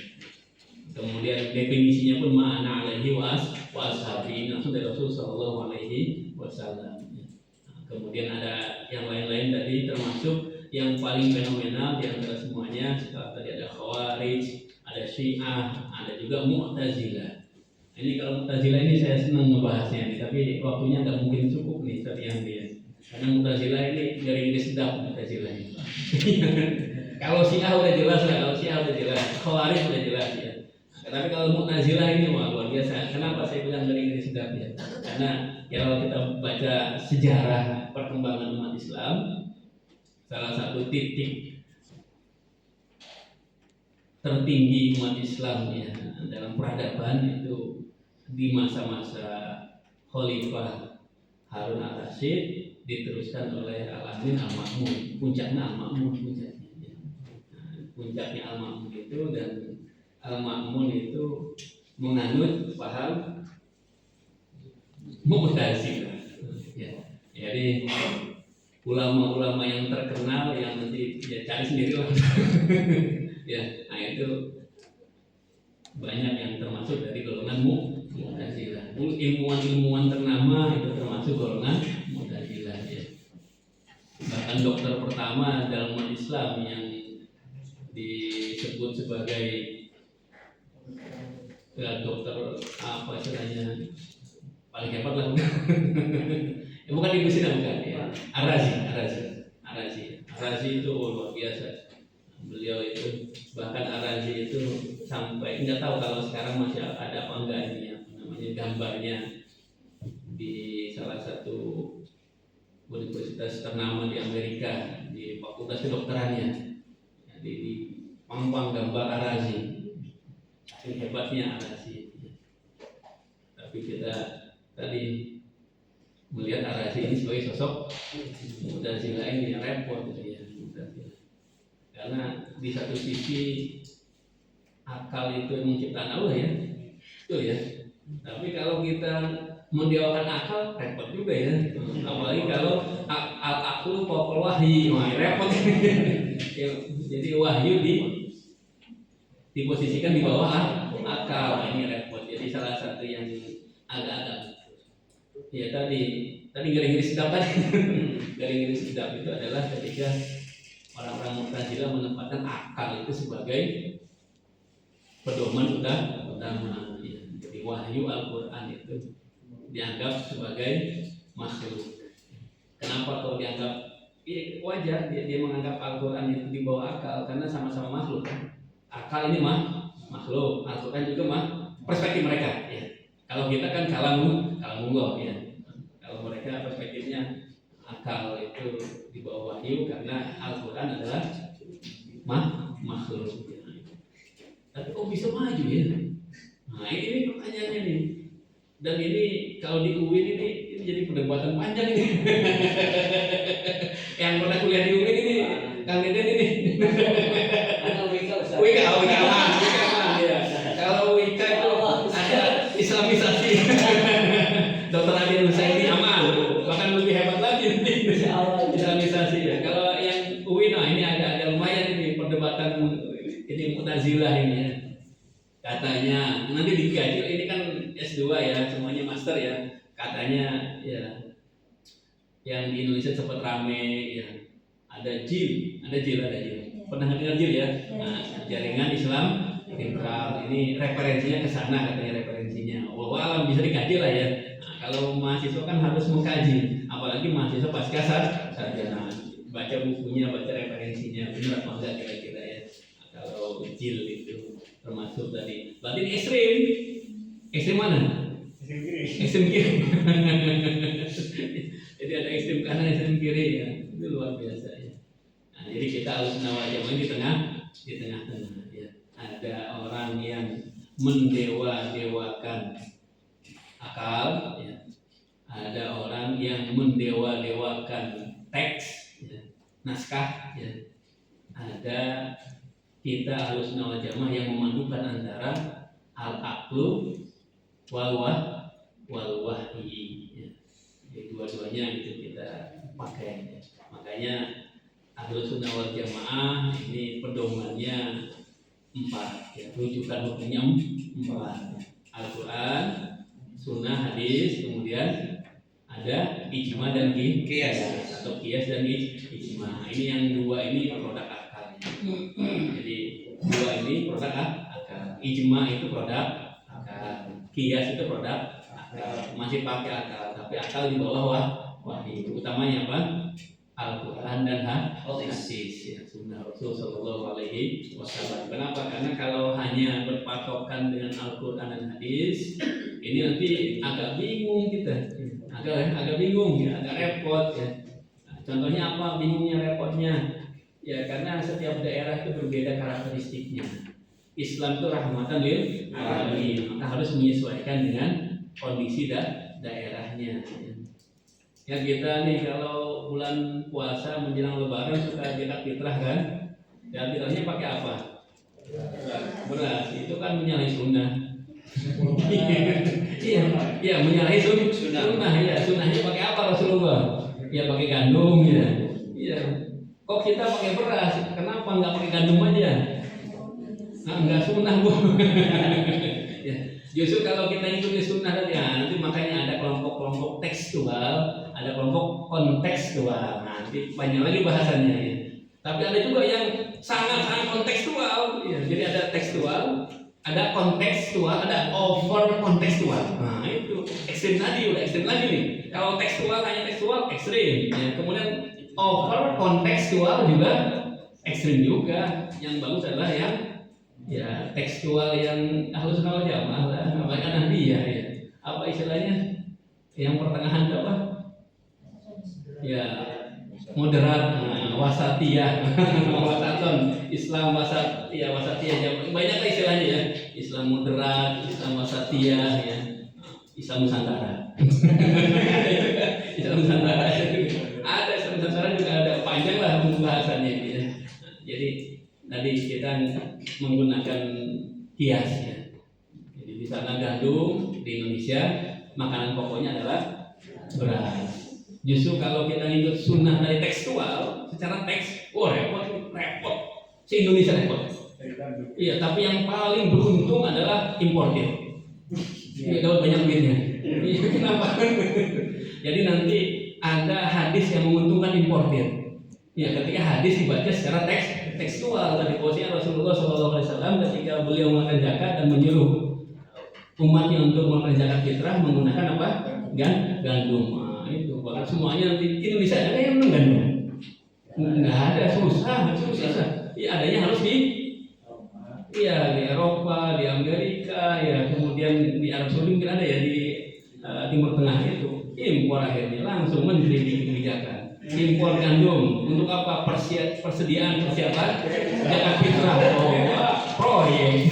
Kemudian definisinya pun ma'ana alaihi wa ashabi langsung dari Rasul Shallallahu Alaihi Wasallam. Kemudian ada yang lain-lain tadi termasuk yang paling fenomenal di antara semuanya. Tadi ada Khawarij, ada Syiah, ada juga Mu'tazilah. Ini kalau Mu'tazilah ini saya senang membahasnya nih, tapi waktunya nggak mungkin cukup nih tadi yang dia. Karena Mu'tazilah ini dari sedap Mu'tazilah ini. Kalau Syiah udah jelas lah, kalau Syiah udah jelas, Khawarij udah jelas ya. Tapi kalau Mu'tazilah ini wah luar biasa. Kenapa saya bilang dari sedap ya? Karena kalau kita baca sejarah perkembangan umat Islam, salah satu titik tertinggi umat Islam ya dalam peradaban itu di masa-masa Khalifah Harun al-Rasyid diteruskan oleh Al-Amin Al-Ma'mun. Puncaknya Al-Ma'mun puncaknya Al-Ma'mun itu, dan Al-Ma'mun itu menganut paham Mu'tazilah ya. Jadi ulama-ulama yang terkenal yang nanti ya cari sendiri lah ya, nah itu banyak yang termasuk dari golongan Mu'tazilah. Ilmuwan-ilmuwan ternama itu termasuk golongan Mu'tazilah ya. Bahkan dokter pertama dalam umat Islam yang disebut sebagai dokter apa istilahnya paling hebat lah ya, bukan Ibnu Sina bukan ya. Ar-Razi itu luar biasa. Beliau itu bahkan Ar-Razi itu sampai nggak tahu kalau sekarang masih ada apa enggak ini ya, namanya gambarnya di salah satu universitas ternama di Amerika di fakultas kedokterannya. Jadi di pang gambar Ar-Razi. Ini hebatnya Ar-Razi. Tapi kita tadi melihat Ar-Razi ini sebagai sosok Mu'tazilah ini yang repot gitu ya. Karena di satu sisi akal itu menciptakan Allah ya, betul ya. Tapi kalau kita mendewakan akal repot juga ya. Apalagi kalau al-aqlu fawqal wahyi, wah repot. Jadi wahyu diposisikan di bawah akal, ini repot. Jadi salah satu yang agak-agak ya tadi garing-garing sedap tadi. Garing-garing sedap itu adalah ketika orang-orang Mu'tazilah menempatkan akal itu sebagai pedoman utama. Ya. Jadi wahyu Al-Quran itu dianggap sebagai makhluk. Kenapa kalau dianggap wajar dia menganggap Al-Quran itu di bawah akal karena sama-sama makhluk. Akal ini makhluk, Al-Quran juga perspektif mereka. Ya. Kalau kita kan kalamullah ya. Kalau mereka perspektifnya akal itu di bawah wahyu karena Al-Quran adalah makhluk. Ya. Tapi kok bisa maju ya? Nah ini pertanyaannya nih. Dan ini kalau di UIN ini jadi perdebatan panjang ini. Yang pernah kuliah di UIN ini, Kang Deden ini. Wika ya. Kalau Wika itu ada Islamisasi. Dokter Adi Husaini aman, bahkan lebih hebat lagi nanti Islamisasi ya. Kalau yang UIN, nah ini agak lumayan ini perdebatan ini Mu'tazilah ini ya. Katanya nanti digaji, ini kan S2 ya, semuanya master ya. Katanya ya yang di Indonesia sempat rame ya. Ada JIL. Pernah dengar JIL ya? Nah, jaringan Islam liberal. Ini referensinya ke sana katanya referensinya. Walau bisa dikaji lah ya. Nah, kalau mahasiswa kan harus mengkaji, apalagi mahasiswa pasca sarjana. Baca bukunya, baca referensinya, benar apa enggak kira-kira ya. Kalau JIL itu termasuk tadi. Berarti ini ekstrim mana? Ekstrim kiri. Jadi ada ekstrim kanan, ekstrim kiri ya. Itu luar biasa ya. Nah, jadi kita harus nawajamah di tengah-tengah ya. Ada orang yang mendewa-dewakan akal ya. Ada orang yang mendewa-dewakan teks ya. Naskah ya. Ada kita harus nawajamah yang memadukan antara al-aqlu wal wahyi ya. Jadi dua-duanya itu kita pakai ya. Makanya Ahlus Sunnah wal Jamaah ini pedomannya 4 ya. Rujukan hukumnya 4 Al-Quran, Sunnah, Hadis, kemudian ada ijma dan qiyas atau qiyas dan ijma. Ini yang dua ini produk akalnya. Jadi dua ini produk akal. Ijma itu produk akal. Qiyas itu produk akal. Masih pakai akal, tapi akal di bawah wahyu. Utamanya apa? Al-Quran dan hadis ya, Sunnah Rasul Sallallahu Alaihi Wasallam. Kenapa? Karena kalau hanya berpatokan dengan Al-Quran dan hadis, ini nanti agak bingung kita, agak bingung ya, agak repot ya. Nah, contohnya apa? Bingungnya, repotnya? Ya karena setiap daerah itu berbeda karakteristiknya. Islam itu rahmatan lil alamin, maka harus menyesuaikan dengan kondisi daerahnya. Ya kita nih kalau bulan puasa menjelang lebaran suka zakat fitrah kan? Zakat fitrahnya pakai apa? Beras. Itu kan menyalahi sunnah. Iya menyalahi sunnah. Ya sunnahnya pakai apa Rasulullah? Ya pakai gandum ya. Iya. Kok kita pakai beras? Kenapa nggak pakai gandum aja? Nah, nggak sunnah bu. Ya. Justru kalau kita ikuti sunnah tadi, nanti makanya ada kelompok-kelompok tekstual, ada kelompok kontekstual. Nanti banyak lagi bahasannya ya. Tapi ada juga yang sangat-sangat kontekstual. Ya. Jadi ada tekstual, ada kontekstual, ada over kontekstual. Nah itu ekstrim tadi, udah ekstrim lagi nih. Kalau tekstual hanya tekstual ekstrim. Ya. Kemudian over kontekstual juga ekstrim juga. Yang bagus adalah yang ya tekstual yang Ahlus Sunnah wal Jamaah lah, namanya nanti ya. Apa istilahnya? Yang pertengahan itu apa? Ya moderat, wasatiyah, wasaton, Islam wasatiyah. Banyak lah istilahnya ya. Islam moderat, Islam wasatiyah ya. Islam Nusantara. Islam Nusantara. Ada Islam Nusantara juga ada, panjang lah pembahasannya ya. Jadi tadi kita menggunakan kias ya. Jadi di sana gandum, di Indonesia makanan pokoknya adalah beras. Justru kalau kita ngikut sunnah dari tekstual, secara teks, repot. Se-Indonesia repot. Iya, tapi yang paling beruntung adalah importir. Dia dapat banyak duitnya. Iya, kenapa? Jadi nanti ada hadis yang menguntungkan importir. Ya, ketika hadis dibaca secara tekstual dari posisi Rasulullah SAW ketika beliau mengeluarkan zakat dan menyuruh umatnya untuk mengeluarkan zakat fitrah menggunakan apa? Gandum. Nah, itu kalau semuanya nanti Indonesia ada yang menang gandum. Nggak ada, susah. Ya, adanya harus di Eropa, di Amerika, ya kemudian di Arab Saudi mungkin ada ya di Timur Tengah itu impor akhirnya langsung menteri kebijakan impor gandum untuk apa persiapan zakat fitrah proyek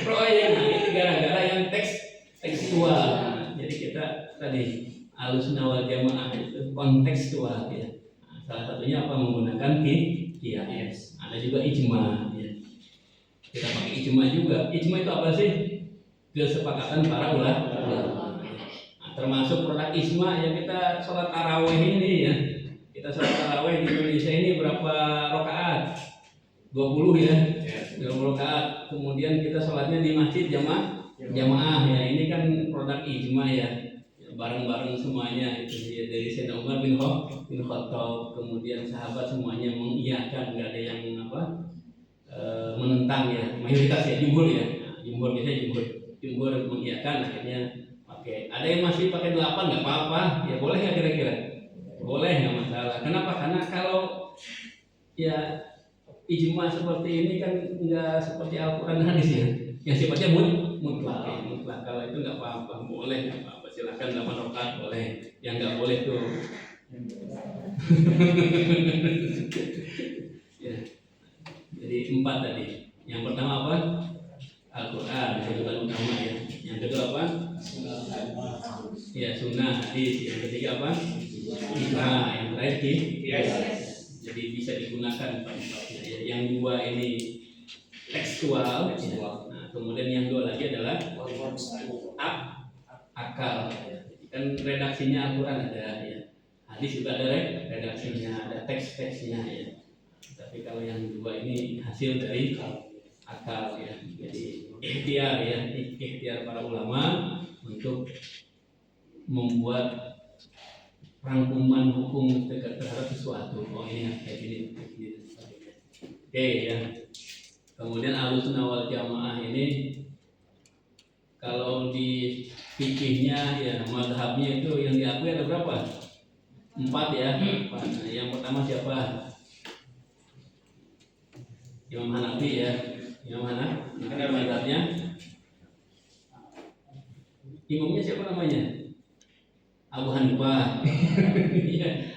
nah itu gara-gara yang tekstual. Jadi kita tadi Ahlussunnah wal Jamaah itu kontekstual ya. Nah, salah satunya apa menggunakan qiyas. Ada juga ijma ya. Kita pakai ijma juga. Ijma itu apa sih? Kesepakatan para ulama. Nah, termasuk produk ijma yang kita sholat tarawih ini ya. Kita sholat tarawih di Indonesia ini berapa rakaat? 20 ya. 20 rakaat. Kemudian kita sholatnya di masjid jamaah ya. Ini kan produk ijma ya. Bareng-bareng semuanya itu ya, dari Sayyidina Umar bin Khattab, kemudian sahabat semuanya mengiyakan, nggak ada yang menentang ya, mayoritas ya, jumhur biasanya jumhur mengiyakan, akhirnya pakai. Ada yang masih pakai 8 nggak apa-apa, ya boleh nggak kira-kira? Boleh, nggak masalah. Kenapa? Karena kalau ya ijma seperti ini kan nggak seperti Al-Quran hadis ya, yang sifatnya mutlak. Kalau itu nggak apa-apa, boleh nggak apa-apa. Silakan 8 rakaat boleh, yang nggak boleh tuh ya. Jadi 4 tadi. Yang pertama apa? Al-Quran, rujukan utama ya. Yang kedua apa? Ya sunnah hadis. Yang ketiga apa? Ijma. Yang terakhir jadi bisa digunakan empat-empatnya ya. Yang dua ini tekstual. Nah, kemudian yang dua lagi adalah akal. Kan redaksinya Al-Quran ada ya. Hadis juga ada redaksinya, ada teks-teksnya ya. Tapi kalau yang dua ini hasil dari akal ya. Jadi ikhtiar para ulama untuk membuat rangkuman hukum terhadap sesuatu. Oh ini kayak gini. Oke ya. Kemudian Ahlussunnah wal Jamaah ini kalau di fikihnya ya mazhabnya itu yang diakui ada berapa? 4 ya. 4. Nah, yang pertama siapa? Imam Hanafi ya. Imam Hanafi mazhabnya. Imamnya siapa namanya? Abu Hanifah.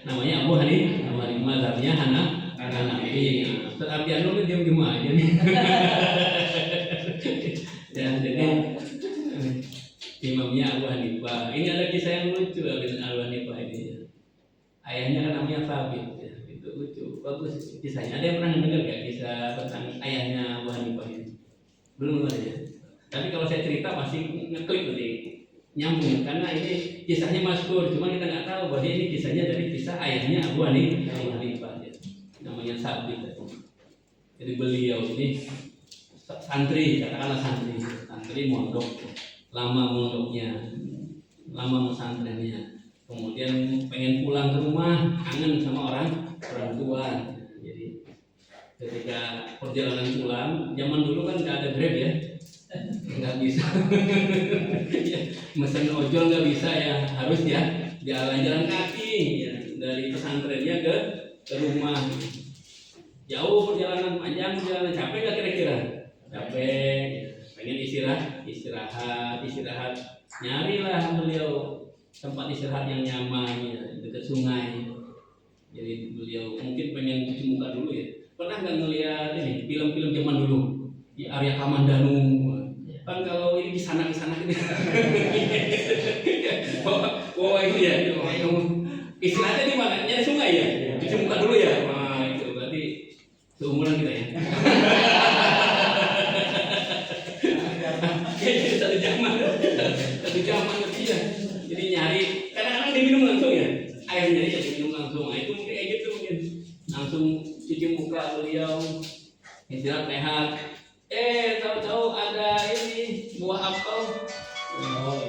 Namanya Abu Hanifah. Mazhabnya Hanafi. Ustaz Abdi Anur diam-diam aja nih. Ya, jadi imamnya Abu Hanifah. Ini ada kisah yang lucu Abu Hanifah ini. Ayahnya kan namanya Thabit ya. Itu lucu, bagus kisahnya. Ada yang pernah dengar nggak kisah tentang ayahnya Abu Hanifah ini? Belum ada ya. Tapi kalau saya cerita pasti ngeklik nanti nyambung karena ini kisahnya masyhur. Cuma kita nggak tahu bahwa ini kisahnya dari kisah ayahnya Abu Hanifah ya. Namanya Thabit. Jadi beliau ini santri, katakanlah santri mondok. Lama mondoknya, lama pesantrennya, kemudian pengen pulang ke rumah, kangen sama orang tua. Jadi ketika perjalanan pulang, zaman dulu kan nggak ada Grab ya, nggak bisa, mesen ojol nggak bisa ya, harus ya jalan kaki ya, dari pesantrennya ke rumah. Jauh perjalanan panjang, perjalanan capek nggak kira-kira? Capek. Pengen istirahat, nyarilah beliau tempat istirahat yang nyaman ya, dekat sungai. Jadi beliau mungkin pengen cuci muka dulu ya. Pernah nggak ngeliat ini film-film zaman dulu di Arya Kamandanu? Kan kalau ini di sana gitu. Oh itu ya, istirahatnya di mana? Nyari sungai ya, cuci muka dulu ya. Nah itu berarti seumuran kita ya. Satu zaman sejaman lebih ya. Jadi nyari, kadang-kadang diminum langsung ya, airnya ya diminum langsung. Nah, itu mungkin kayak gitu mungkin langsung cuci muka beliau, istirahat sehat. Tahu-tahu ada ini buah apel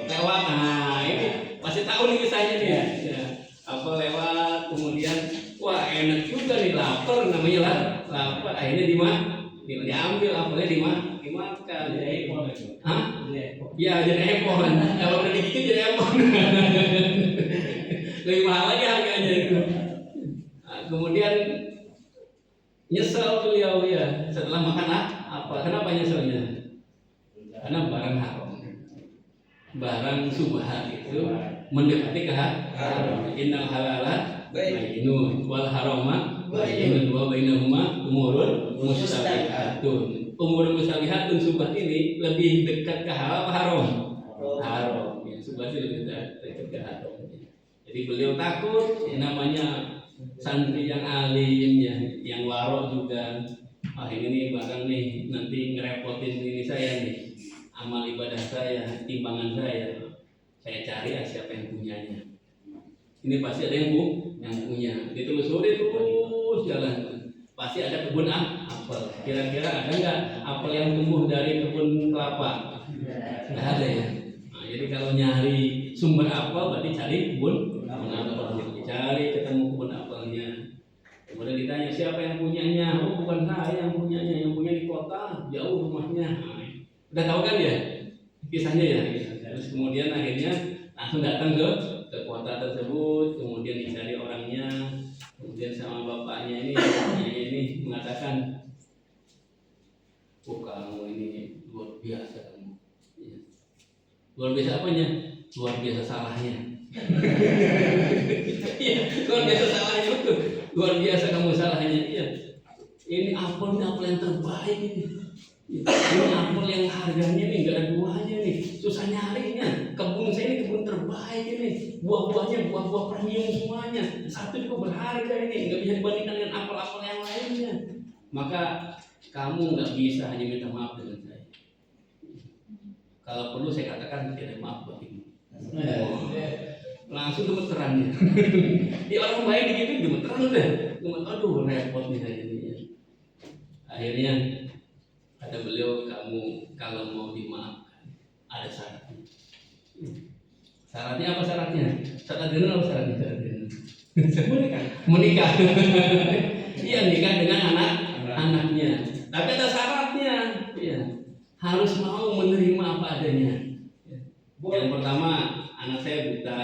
lewat. Nah ini pasti tahu nih kisahnya nih ya. Apel lewat, kemudian wah enak juga nih, lapar namanya lah, lapar. Akhirnya diambil apelnya dimakan. Hah? Ya jadi heboh kan. Kalau udah digigit jadi heboh. Lebih mahal lagi harganya itu. Nah, kemudian nyesel beliau ya setelah makan apa? Kenapa nyeselnya? Karena barang haram, barang subhat itu mendekati ke haram. Innal halala bayyinun wal harama bayyinun wa bainahuma umurun mustabihatun. Umur mustabihatun subhat ini lebih dekat ke halal apa haram? Haram. Ya, subhat itu lebih dekat ke haram. Jadi beliau takut, namanya santri yang alim ya, yang warok juga. Ini barang nih nanti ngerepotin ini saya nih, amal ibadah saya, timbangan saya cari siapa yang punyanya. Ini pasti ada yang punya. Ditelusuri terus jalan, pasti ada kebun apel. Kira-kira ada nggak apel yang tumbuh dari kebun kelapa? Nggak ada ya. Nah, jadi kalau nyari sumber apel berarti cari kebun apel. Cari ketemu kebun apelnya. Kemudian ditanya siapa yang punyanya? Oh bukan saya yang punyanya, yang punya di kota, jauh rumahnya. Nah, udah tahu kan ya kisahnya ya. Terus kemudian akhirnya langsung datang ke kota tersebut, kemudian dicari orangnya, kemudian sama bapaknya ini mengatakan, oh kamu ini luar biasa kamu. Ya. Luar biasa apanya? Luar biasa salahnya. Iya, luar biasa salahnya betul. Luar biasa kamu salahnya. Iya. Ini apel yang terbaik ini. Ini apel yang harganya nih nggak ada duanya nih. Susah nyarinya. Kebun saya ini kebun terbaik ini. Buah-buahnya buah-buah premium semuanya. Satu juga berharga ini. Nggak bisa dibandingkan dengan apel-apel yang lainnya. Maka kamu nggak bisa hanya minta maaf dengan saya. Kalau perlu saya katakan tidak maaf buat ibu. Langsung gemeteran ya. Di orang baik begitu gemeteran udah. Aduh repot nih saya ini. Akhirnya kata beliau, kamu kalau mau dimaafkan ada syaratnya. Syaratnya apa syaratnya? Syaratnya apa syaratnya? Menikah. Iya nikah dengan anaknya. Tapi ada syaratnya. Ya. Harus mau menerima apa adanya. Yang pertama, anak saya buta.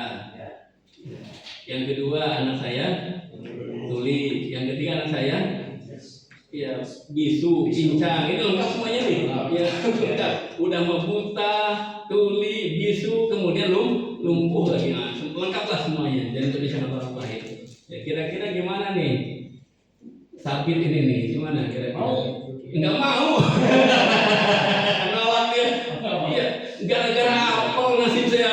Yang kedua, anak saya tuli. Yang ketiga, anak saya ya bisu, pincang. Itu lengkap semuanya nih. Ya, udah mau buta, tuli, bisu, kemudian lumpuh lagi. Nah, lengkaplah semuanya. Jadi itu bisa ngapa-ngapain. Ya, kira-kira gimana nih? Sabit ini nih, gimana kira-kira? Enggak mau. Nolak dia. Iya, gara-gara apel nasib saya.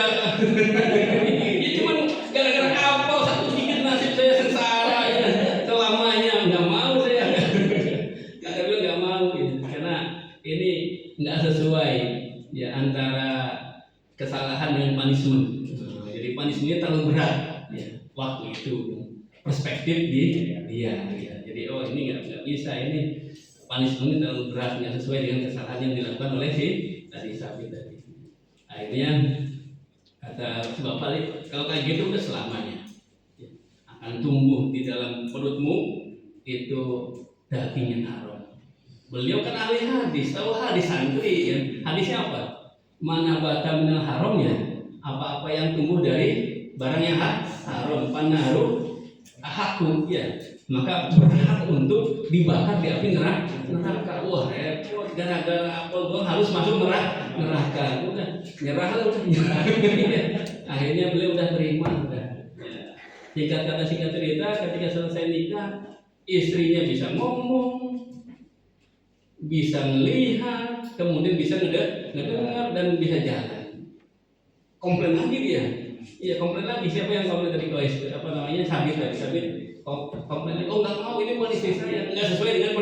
Ya cuman gara-gara apel satu gigit nasib saya sengsara ya. Selamanya enggak mau saya. Kata beliau enggak mau gitu. Karena ini enggak sesuai ya antara kesalahan dengan punishment. Jadi punishmentnya terlalu berat ya. Waktu itu perspektif dia ya. Jadi ini enggak bisa ini punishment terlalu berat, nggak sesuai dengan kesalahan yang dilakukan oleh si sapi tadi. Akhirnya kata si bapak, kalau kayak gitu udah selamanya akan tumbuh di dalam perutmu itu daging yang haram. Beliau kan ahli hadis, tahu hadis santri ya. Hadisnya apa? Mana bata minal haram ya? Apa-apa yang tumbuh dari barang yang haram, panaruh ahakun ya. Maka berhak untuk dibakar di api neraka. Wah repot, gara-gara apel doang harus masuk neraka. Udah nyerah lah udah. Akhirnya beliau udah terima udah. Singkat kata singkat cerita, ketika selesai nikah, istrinya bisa ngomong, bisa melihat, kemudian bisa ngedengar dan bisa jalan. Komplain lagi dia. Iya komplain lagi. Siapa yang komplain tadi? Sabit. Komplain, oh nggak mau, ini bukan istri saya, nggak sesuai dengan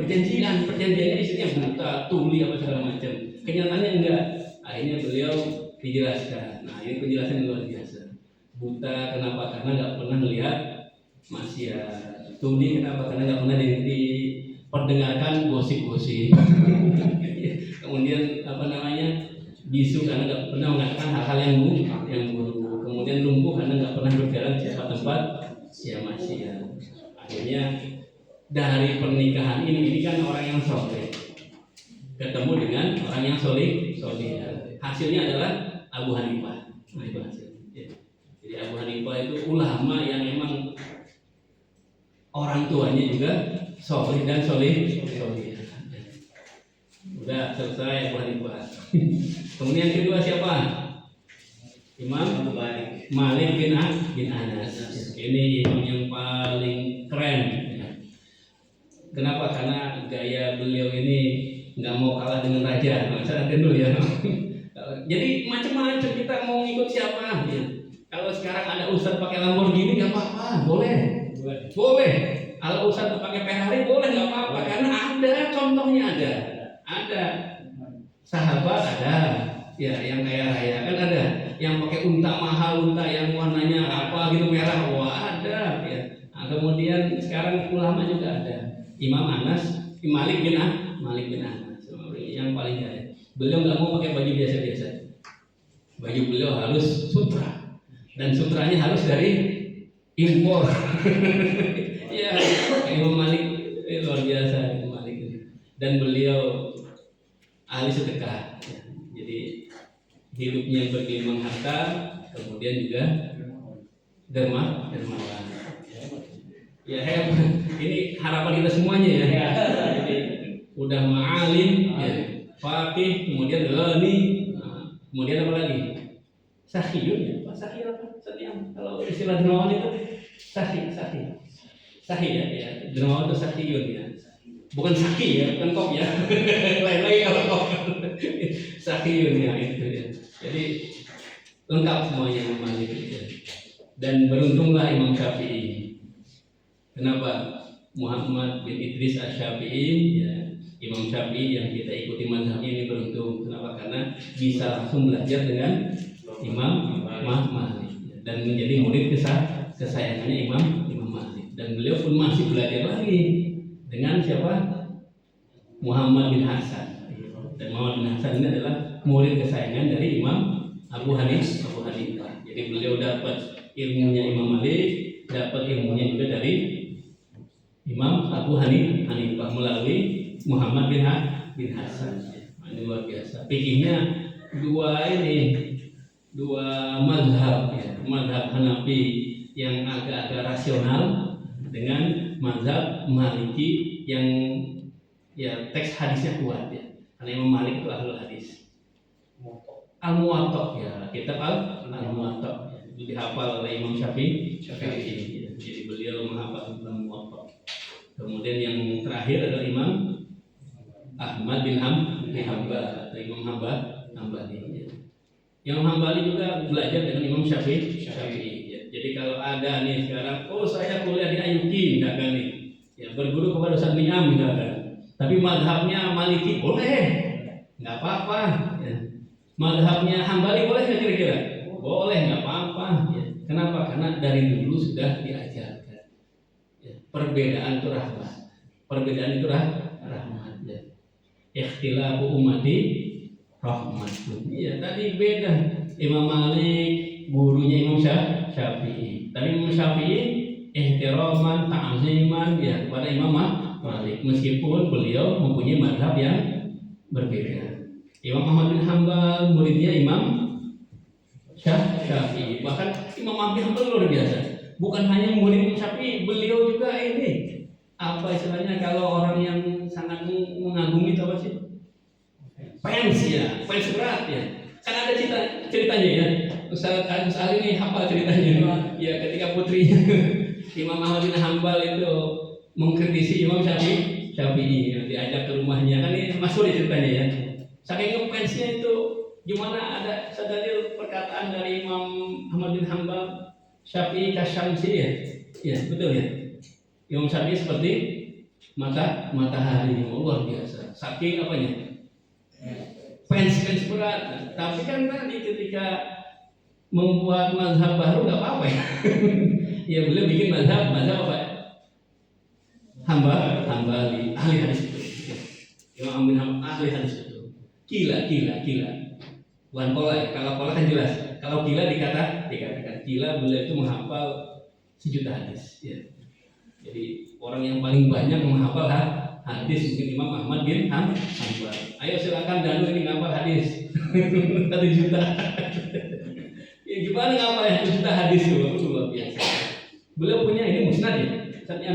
perjanjiannya istrinya buta, tuli apa segala macam. Kenyataannya enggak. Akhirnya beliau dijelaskan. Nah ini penjelasan yang luar biasa. Buta kenapa? Karena nggak pernah melihat maksiat. Tuli kenapa? Karena nggak pernah diperdengarkan gosip-gosip. Kemudian apa namanya, bisu karena nggak pernah mengatakan hal-hal yang buruk. Kemudian lumpuh karena nggak pernah berjalan di tempat-tempat yang maksiat. Akhirnya dari pernikahan ini kan orang yang soleh ketemu dengan orang yang soleh. Hasilnya adalah Abu Hanifah. Nah, itu hasilnya. Jadi Abu Hanifah itu ulama yang memang orang tuanya juga soleh dan soleh. Udah selesai Abu Hanifah. Kemudian yang kedua siapa? Imam Malik bin Anas. Ini imam yang paling keren. Kenapa? Karena gaya beliau ini nggak mau kalah dengan raja. Saya dulu ya. Jadi macam-macam kita mau ngikut siapa? Ya. Kalau sekarang ada ustadz pakai Lamborghini nggak apa-apa, boleh. Kalau ustadz pakai Ferrari boleh, nggak apa-apa, karena ada contohnya, ada sahabat ada, ya yang kaya raya kan ada, yang pakai unta mahal, unta yang warnanya apa gitu merah, wah ada. Ya. Nah, kemudian sekarang ulama juga ada. Imam Malik bin Anas, yang paling kaya. Beliau nggak mau pakai baju biasa-biasa. Baju beliau harus sutra, dan sutranya harus dari impor. Ya, Imam Malik luar biasa, Imam Malik ini. Dan beliau ahli sedekah. Ya. Jadi hidupnya bergelimang harta, kemudian juga dermawan. Ya hebat. Ini harapan kita semuanya ya. Jadi udah ma'alim, ya, faqih, kemudian ghani, nah, kemudian apa lagi? Sahiyun ya. Pak sahih apa? Setiap kalau istilah dermawan itu sahih ya. Dermawan itu sahiyun ya. Bukan saki ya, bukan kop ya. Lain lagi kalau kop. Sahiyun ya itu ya. Jadi lengkap semuanya Imam Malik ya. Dan beruntunglah Imam Syafi'i. Kenapa? Muhammad bin Idris Asy-Syafi'i ya, Imam Syafi'i yang kita ikuti mazhabnya ini beruntung. Kenapa? Karena bisa langsung belajar dengan Imam Malik ya, dan menjadi murid kesayangannya Imam Malik. Dan beliau pun masih belajar lagi dengan siapa? Muhammad bin Hasan. Dan Muhammad bin Hasan ini adalah murid kesayangan dari Imam Abu Hanifah. Jadi beliau dapat ilmunya Imam Malik, dapat ilmunya juga dari Imam Abu Hanifah melalui Muhammad bin Hasan. Ini luar biasa. Fikihnya dua mazhab ya. Mazhab Hanafi yang agak-agak rasional dengan mazhab Maliki yang ya teks hadisnya kuat ya. Karena Imam Malik itu ahlul hadis. Al-Muwatta ya, kitab Al-Muwatta ya. Dihafal oleh Imam Syafi'i. Jadi beliau menghafal Al-Muwatta. Kemudian yang terakhir adalah Imam Ahmad bin Hanbal atau Imam Hambali. Imam Hambali juga belajar dengan Imam Syafi'i. Ya. Jadi kalau ada nih sekarang, saya kuliah di Ayuki misalkan nih, ya berguru kepada Ustaz Niam misalkan. Tapi madhabnya Maliki boleh, nggak apa-apa. Ya. Madhabnya Hambali boleh nggak kira-kira? Boleh, nggak apa-apa. Ya. Kenapa? Karena dari dulu sudah diajarkan. Perbedaan itu rahmat. Ya. Ikhtilafu ummati rahmatun. Iya, tadi beda. Imam Malik gurunya Imam Syafi'i. Tapi Imam Syafi'i ihtiraman, ta'ziman ya kepada Imam Malik meskipun beliau mempunyai mazhab yang berbeda. Imam Ahmad bin Hanbal muridnya Imam Syafi'i. Bahkan Imam Ahmad bin Hanbal luar biasa. Bukan hanya murid Syafi'i, beliau juga ini apa istilahnya kalau orang yang sangat mengagumi itu apa sih? Fans berat ya. Kan ada ceritanya ya. Ustaz Ali ini hafal ceritanya. Ya ketika putrinya Imam Ahmad bin Hanbal itu mengkritisi Imam Syafi'i ya, diajak ke rumahnya kan ini masyhur ceritanya ya. Saking fansnya itu gimana ada sadar perkataan dari Imam Ahmad bin Hanbal Syafi'i kasyamsi ya betul ya. Imam Syafi'i seperti matahari, luar biasa. Saking apanya? fans berat. Tapi kan tadi ketika membuat mazhab baru nggak apa-apa ya. Ya beliau bikin mazhab apa ya? Hambali ahli hadis itu. Imam Amin ahli hadis itu. Gila. Bukan pola ya. Kalau pola kan jelas. Kalau gila dikatakan gila, beliau itu menghafal 1 juta hadis. Ya. Jadi orang yang paling banyak menghafal hadis mungkin Imam Ahmad bin Hanbal. Ayo silakan Danu ini ngapal hadis 1 juta. Ya gimana ngapal ya 1 juta hadis itu luar biasa. Beliau punya ini musnad ya, Musnadnya.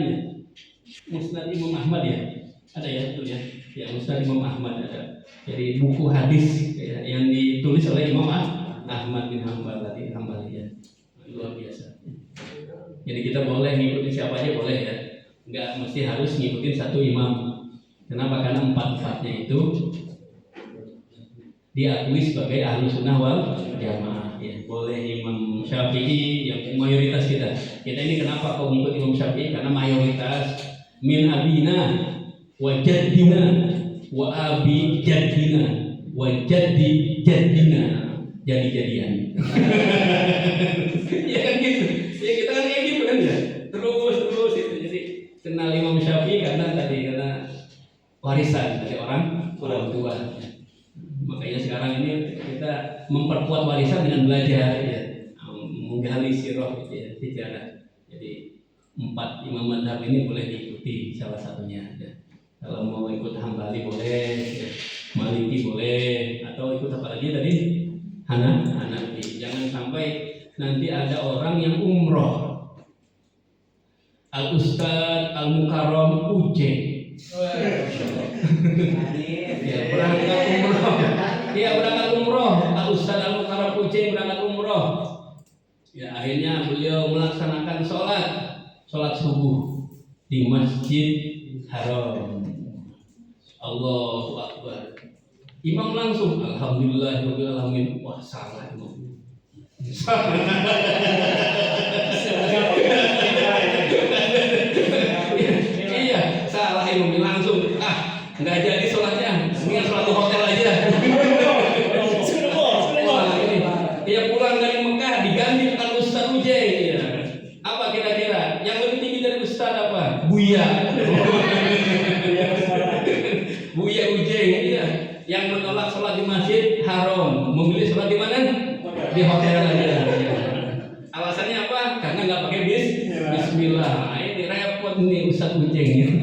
Musnad Imam Ahmad ya. Ada ya itu ya. Ya Musnad Imam Ahmad ada. Jadi buku hadis ya, yang ditulis oleh Imam Ahmad bin Hanbal tadi ya. Luar biasa. Jadi kita boleh ngikutin siapa aja boleh ya. Enggak mesti harus ngikutin satu imam. Kenapa? Karena 4-4-nya itu diakui sebagai ahlu sunnah wal jamaah. Ya, boleh Imam Syafi'i yang mayoritas kita. Kita ini kenapa kok ngikut Imam Syafi'i? Karena mayoritas min abina wa jaddina wa abi jaddina wa jaddi jaddina jadi-jadian. Ya kan gitu. Ya kita kan kayak gitu kan ya. Terus itu. Jadi kenal Imam Syafi'i karena warisan dari orang tua. Makanya sekarang ini kita memperkuat warisan dengan belajar ya, menggali sirah ya, sejarah. Jadi 4 imam mazhab ini boleh diikuti salah satunya ya. Kalau mau ikut Hambali boleh ya. Maliki boleh, atau ikut apa lagi tadi? Hanafi. Jangan sampai nanti ada orang yang umroh Al-Ustad Al-Mukarram UJ ya, berangkat umroh Al-Ustad Al-Mukarram UJ berangkat umroh ya, akhirnya beliau melaksanakan sholat subuh di Masjid Haram. Allahu Akbar. Imam langsung alhamdulillahirabbil alamin. Wah, salah imam. Iya, salah imam langsung. Enggak jadi sholatnya. Mendingan sholat di hotel aja. Wah, ini dia pulang dari Mekah diganti dengan Ustaz Ujai. Ya. Apa kira-kira? Yang lebih tinggi dari Ustaz apa? Buya. Buya Ujai ya. Yang menolak sholat di Masjid Haram, memilih sholat di mana? Di hotel aja. Alasannya apa? Karena nggak pakai Bismillah. Ini repot nih Ustaz Uceng.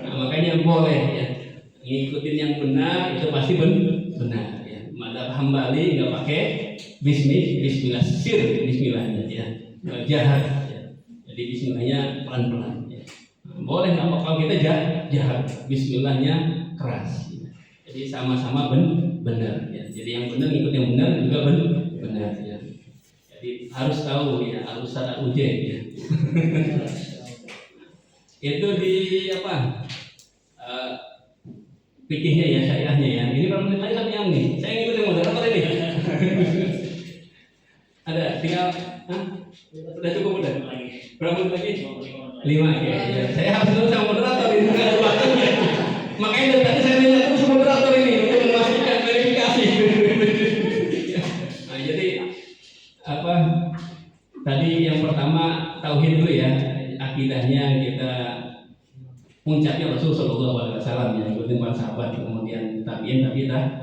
Nah, makanya boleh ya. Ngikutin yang benar itu pasti benar ya. Madzhab Hambali nggak pakai Bismillah, Bismillahnya ya. Jahat ya. Jadi Bismillahnya pelan-pelan ya. Boleh nggak kalau kita jahat, Bismillahnya keras. Jadi sama-sama benar ya. Jadi yang benar ikut yang benar juga benar ya. Jadi harus tahu ya, harus sadar ujian ya. Itu di apa? Fikihnya ya, syariahnya ya. Ini berapa menit lagi yang nih? Saya ngikutin moderator ini. Ada tinggal udah cukup udah. Berapa menit lagi? 5 ya. Saya harus dulu sama moderator ini enggak ada waktunya. Makanya dari tadi saya minta terus moderator ini untuk memastikan verifikasi. Nah, jadi apa? Tadi yang pertama tauhid dulu ya, akidahnya kita puncaknya Rasul Shallallahu Alaihi Wasallam yang ikutin para sahabat, kemudian tabiin. Nah,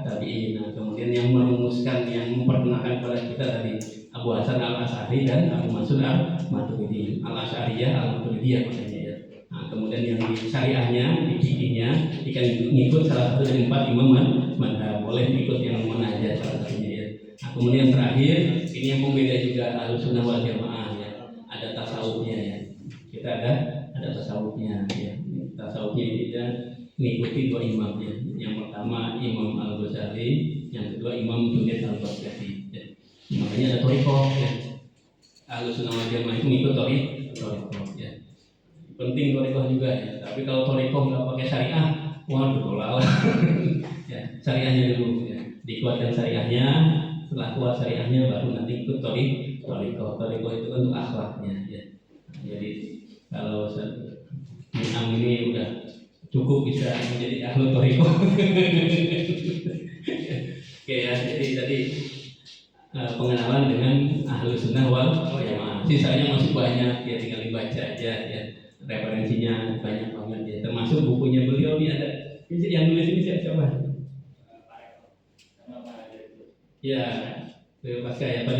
kemudian yang merumuskan, yang memperkenalkan kepada kita tadi Abu Hasan Al Asy'ari dan Abu Mansur Al Maturidi, Al Asy'ariyah Al Maturidiyah makanya ya. Nah, kemudian yang di syariahnya, di fikihnya, jika ngikut salah satu dari 4 imam maka boleh ikut yang mana aja salah satunya ya. Nah, kemudian terakhir ini yang pembeda juga Ahlussunnah wal Jamaah ya. Ada tasawufnya ya. Kita ada tasawufnya ya. Tasawufnya ini kita mengikuti 2 imam ya. Yang pertama Imam Al-Ghazali, yang kedua Imam Junaid Al-Baghdadi ya. Makanya ada thariqah ya. Ahlussunnah wal Jamaah itu mengikut thariqah ya. Penting thariqah juga ya. Tapi kalau thariqah nggak pakai syariah, waduh dolala. Ya, syariahnya dulu ya. Dikuatkan syariahnya, setelah kuat syariahnya baru nanti ikut thariqah. Thariqah itu untuk akhlaknya ya. Jadi kalau imam ini udah cukup bisa menjadi ahlu toriko. Oke ya, jadi tadi pengenalan dengan ahlu sunnah wal jamaah. Sisanya masih banyak, ya tinggal dibaca aja ya. Referensinya banyak banget ya. Termasuk bukunya beliau ini ada. Yang nulis ini siapa? Ya, pasca ya Pak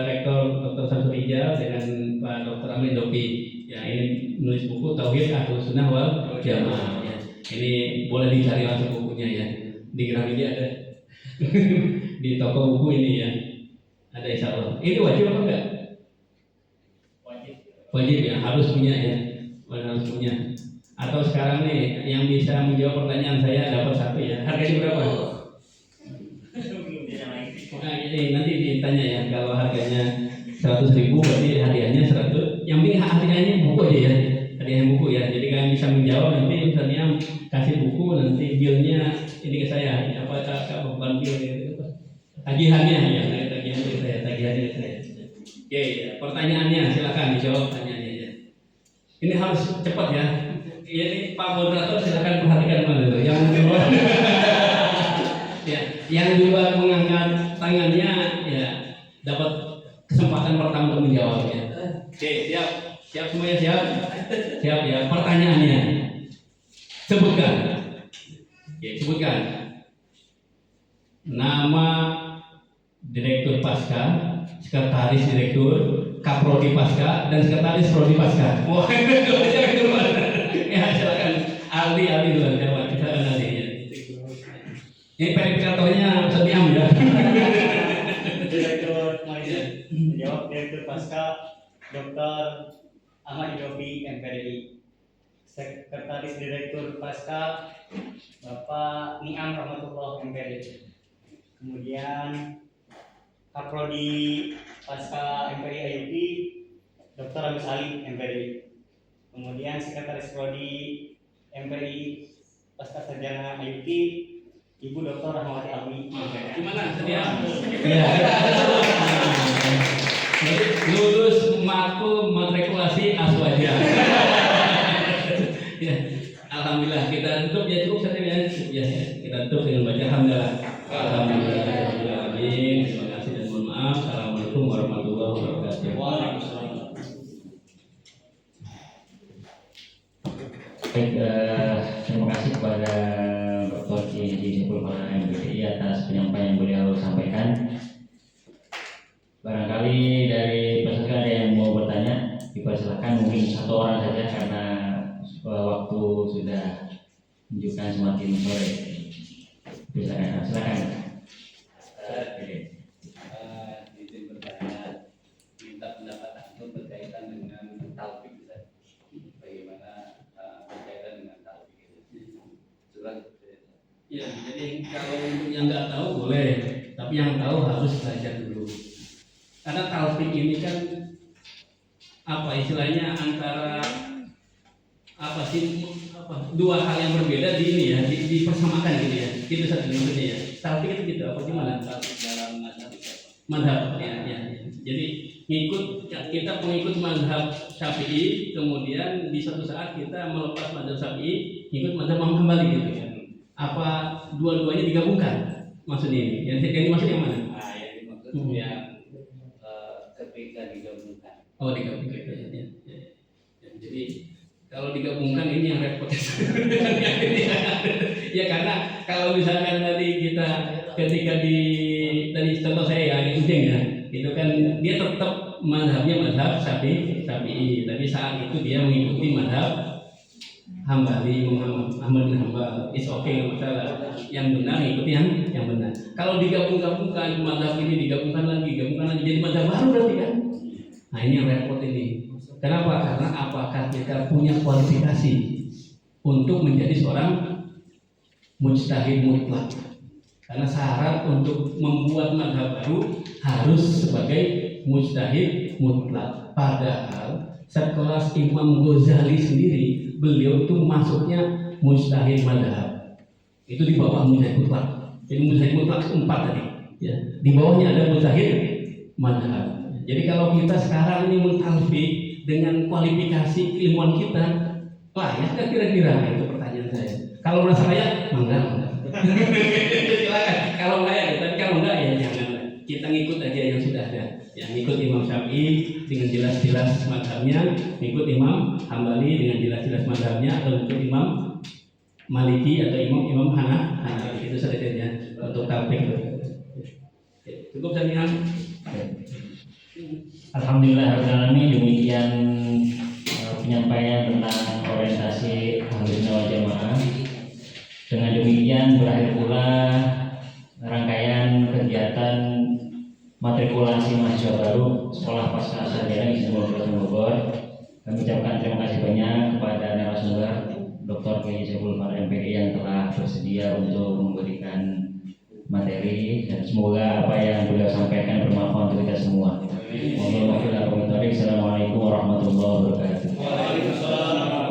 Rektor Dr. Samsul Ijal dengan Pak Dr. Amin Dopi. Ya ini nulis buku Tauhid Ahlus Sunnah wal Jamaah. Ya. Ini boleh dicari langsung bukunya ya. Di Gramedia ada. Di toko buku ini ya. Ada insya Allah. Ini wajib apa enggak? Wajib ya, harus punya ya. Harus punya. Atau sekarang nih yang bisa menjawab pertanyaan saya dapat satu ya. Harganya berapa? Nah, ini nanti ditanya ya. Kalau harganya 100.000 berarti hadiahnya 100. Yang penting hadiahnya buku aja ya. Hadiahnya buku ya. Jadi kalian bisa menjawab nanti misalnya kasih buku nanti bilnya ini ke saya. Apa bukan bil itu? Tagihannya ya. Tagihannya ke saya. Oke, pertanyaannya silakan dijawab pertanyaannya ya. Ini harus cepat ya. Ini Pak Moderator silakan perhatikan mana itu. Yang di luar, ya, yang di luar mengangkat tangannya ya dapat kesempatan pertama untuk menjawab ya. Oke, siap semuanya siap ya. Pertanyaannya sebutkan, sebutkan nama Direktur Pasca, Sekretaris Direktur, Kaprodi Pasca, dan Sekretaris Prodi Pasca. Wah, ya silakan Aldi dulu jawab kita nanti ya. Ini verifikatornya Setiam ya. Direktur menjawab Direktur Pasca Dr. Ahmad Yofi MPDI. Sekretaris Direktur Pasca Bapak Niam Rahmatullah MPDI. Kemudian Kaprodi Pasca MPDI IUP Dr. Agus Ali MPDI. Kemudian Sekretaris Prodi MPDI Pasca Sarjana IUP Ibu Dr. Rahmawati Alwi. Gimana sedia? Ya. Jadi lulus maku matrikulasi aswaja. Ya, alhamdulillah kita tutup ya, cukup saja ya. Kita tutup dengan baca alhamdulillah. Alhamdulillah. Terima kasih dan mohon maaf. Assalamualaikum warahmatullahi wabarakatuh. Waalaikumsalam. Baik, terima kasih kepada Dr. Haji Saiful Fana MPDI atas penyampaian yang beliau sampaikan. Barangkali dari peserta ada yang mau bertanya, dipersilakan mungkin satu orang saja karena waktu sudah menunjukkan semakin sore. Silakan. Izin bertanya, minta pendapat antum berkaitan dengan taufik. Bagaimana berkaitan dengan taufik itu? Ya, jadi kalau untuk yang nggak tahu boleh, tapi yang tahu harus belajar dulu. Karena taufik ini kan apa istilahnya antara dua hal yang berbeda di ini ya, dipersamakan gitu ya. Itu satu maksudnya ya. Taufik itu gitu apa gimana? Taufik dalam Mazhab ya. Jadi kita pengikut mazhab Syafi'i, kemudian di suatu saat kita melepas mazhab Syafi'i, ikut mazhab Imam Hambali gitu ya. Apa dua-duanya digabungkan? Maksudnya ini. Yang dimaksud yang mana? yang dimaksud yang ketika digabungkan. Oh, digabungkan ya. Jadi kalau digabungkan ini yang repot. Ya karena kalau misalkan tadi kita ketika tadi contoh saya ya Ujeng ya, itu kan dia tetap mazhabnya mazhab Syafi'i, tapi saat itu dia mengikuti mazhab Hambali, Ahmad bin Hambal. It's okay, nggak masalah. Yang benar ikuti yang benar. Kalau digabungkan mazhab ini digabungkan lagi jadi mazhab baru berarti kan? Nah ini yang repot ini. Kenapa? Karena apakah kita punya kualifikasi untuk menjadi seorang mujtahid mutlak? Karena syarat untuk membuat mazhab baru harus sebagai mujtahid mutlak. Padahal sekelas Imam Ghazali sendiri, beliau itu masuknya mujtahid mazhab. Itu di bawah mujtahid mutlak. Jadi mujtahid mutlak itu 4 tadi. Ya. Di bawahnya ada mujtahid mazhab. Jadi kalau kita sekarang ini mentalfik dengan kualifikasi ilmuwan kita, layak nggak kira-kira? Itu pertanyaan dari saya. Kalau merasa layak, mangga. Silakan. Kalau layak, tapi kalau enggak ya jangan. Kita ngikut aja yang sudah ada. Yang ikut Imam Syafi'i dengan jelas-jelas mazhabnya, ikut Imam Hambali dengan jelas-jelas mazhabnya, atau ikut Imam Maliki atau Imam Hanafi. Itu saja untuk topik. Cukup Samian. Alhamdulillahirrahmanirrahim, demikian penyampaian tentang orientasi Ahlussunnah wal Jamaah. Dengan demikian berakhir pula rangkaian kegiatan matrikulasi mahasiswa baru Sekolah Pasca Sarjana Islam Kabupaten Bogor. Kami ucapkan terima kasih banyak kepada narasumber Dr. Kiai Saiful Anwar MPI yang telah bersedia untuk memberikan materi, dan semoga apa yang beliau sampaikan bermanfaat untuk kita semua. Assalamualaikum warahmatullahi wabarakatuh. Waalaikumsalam.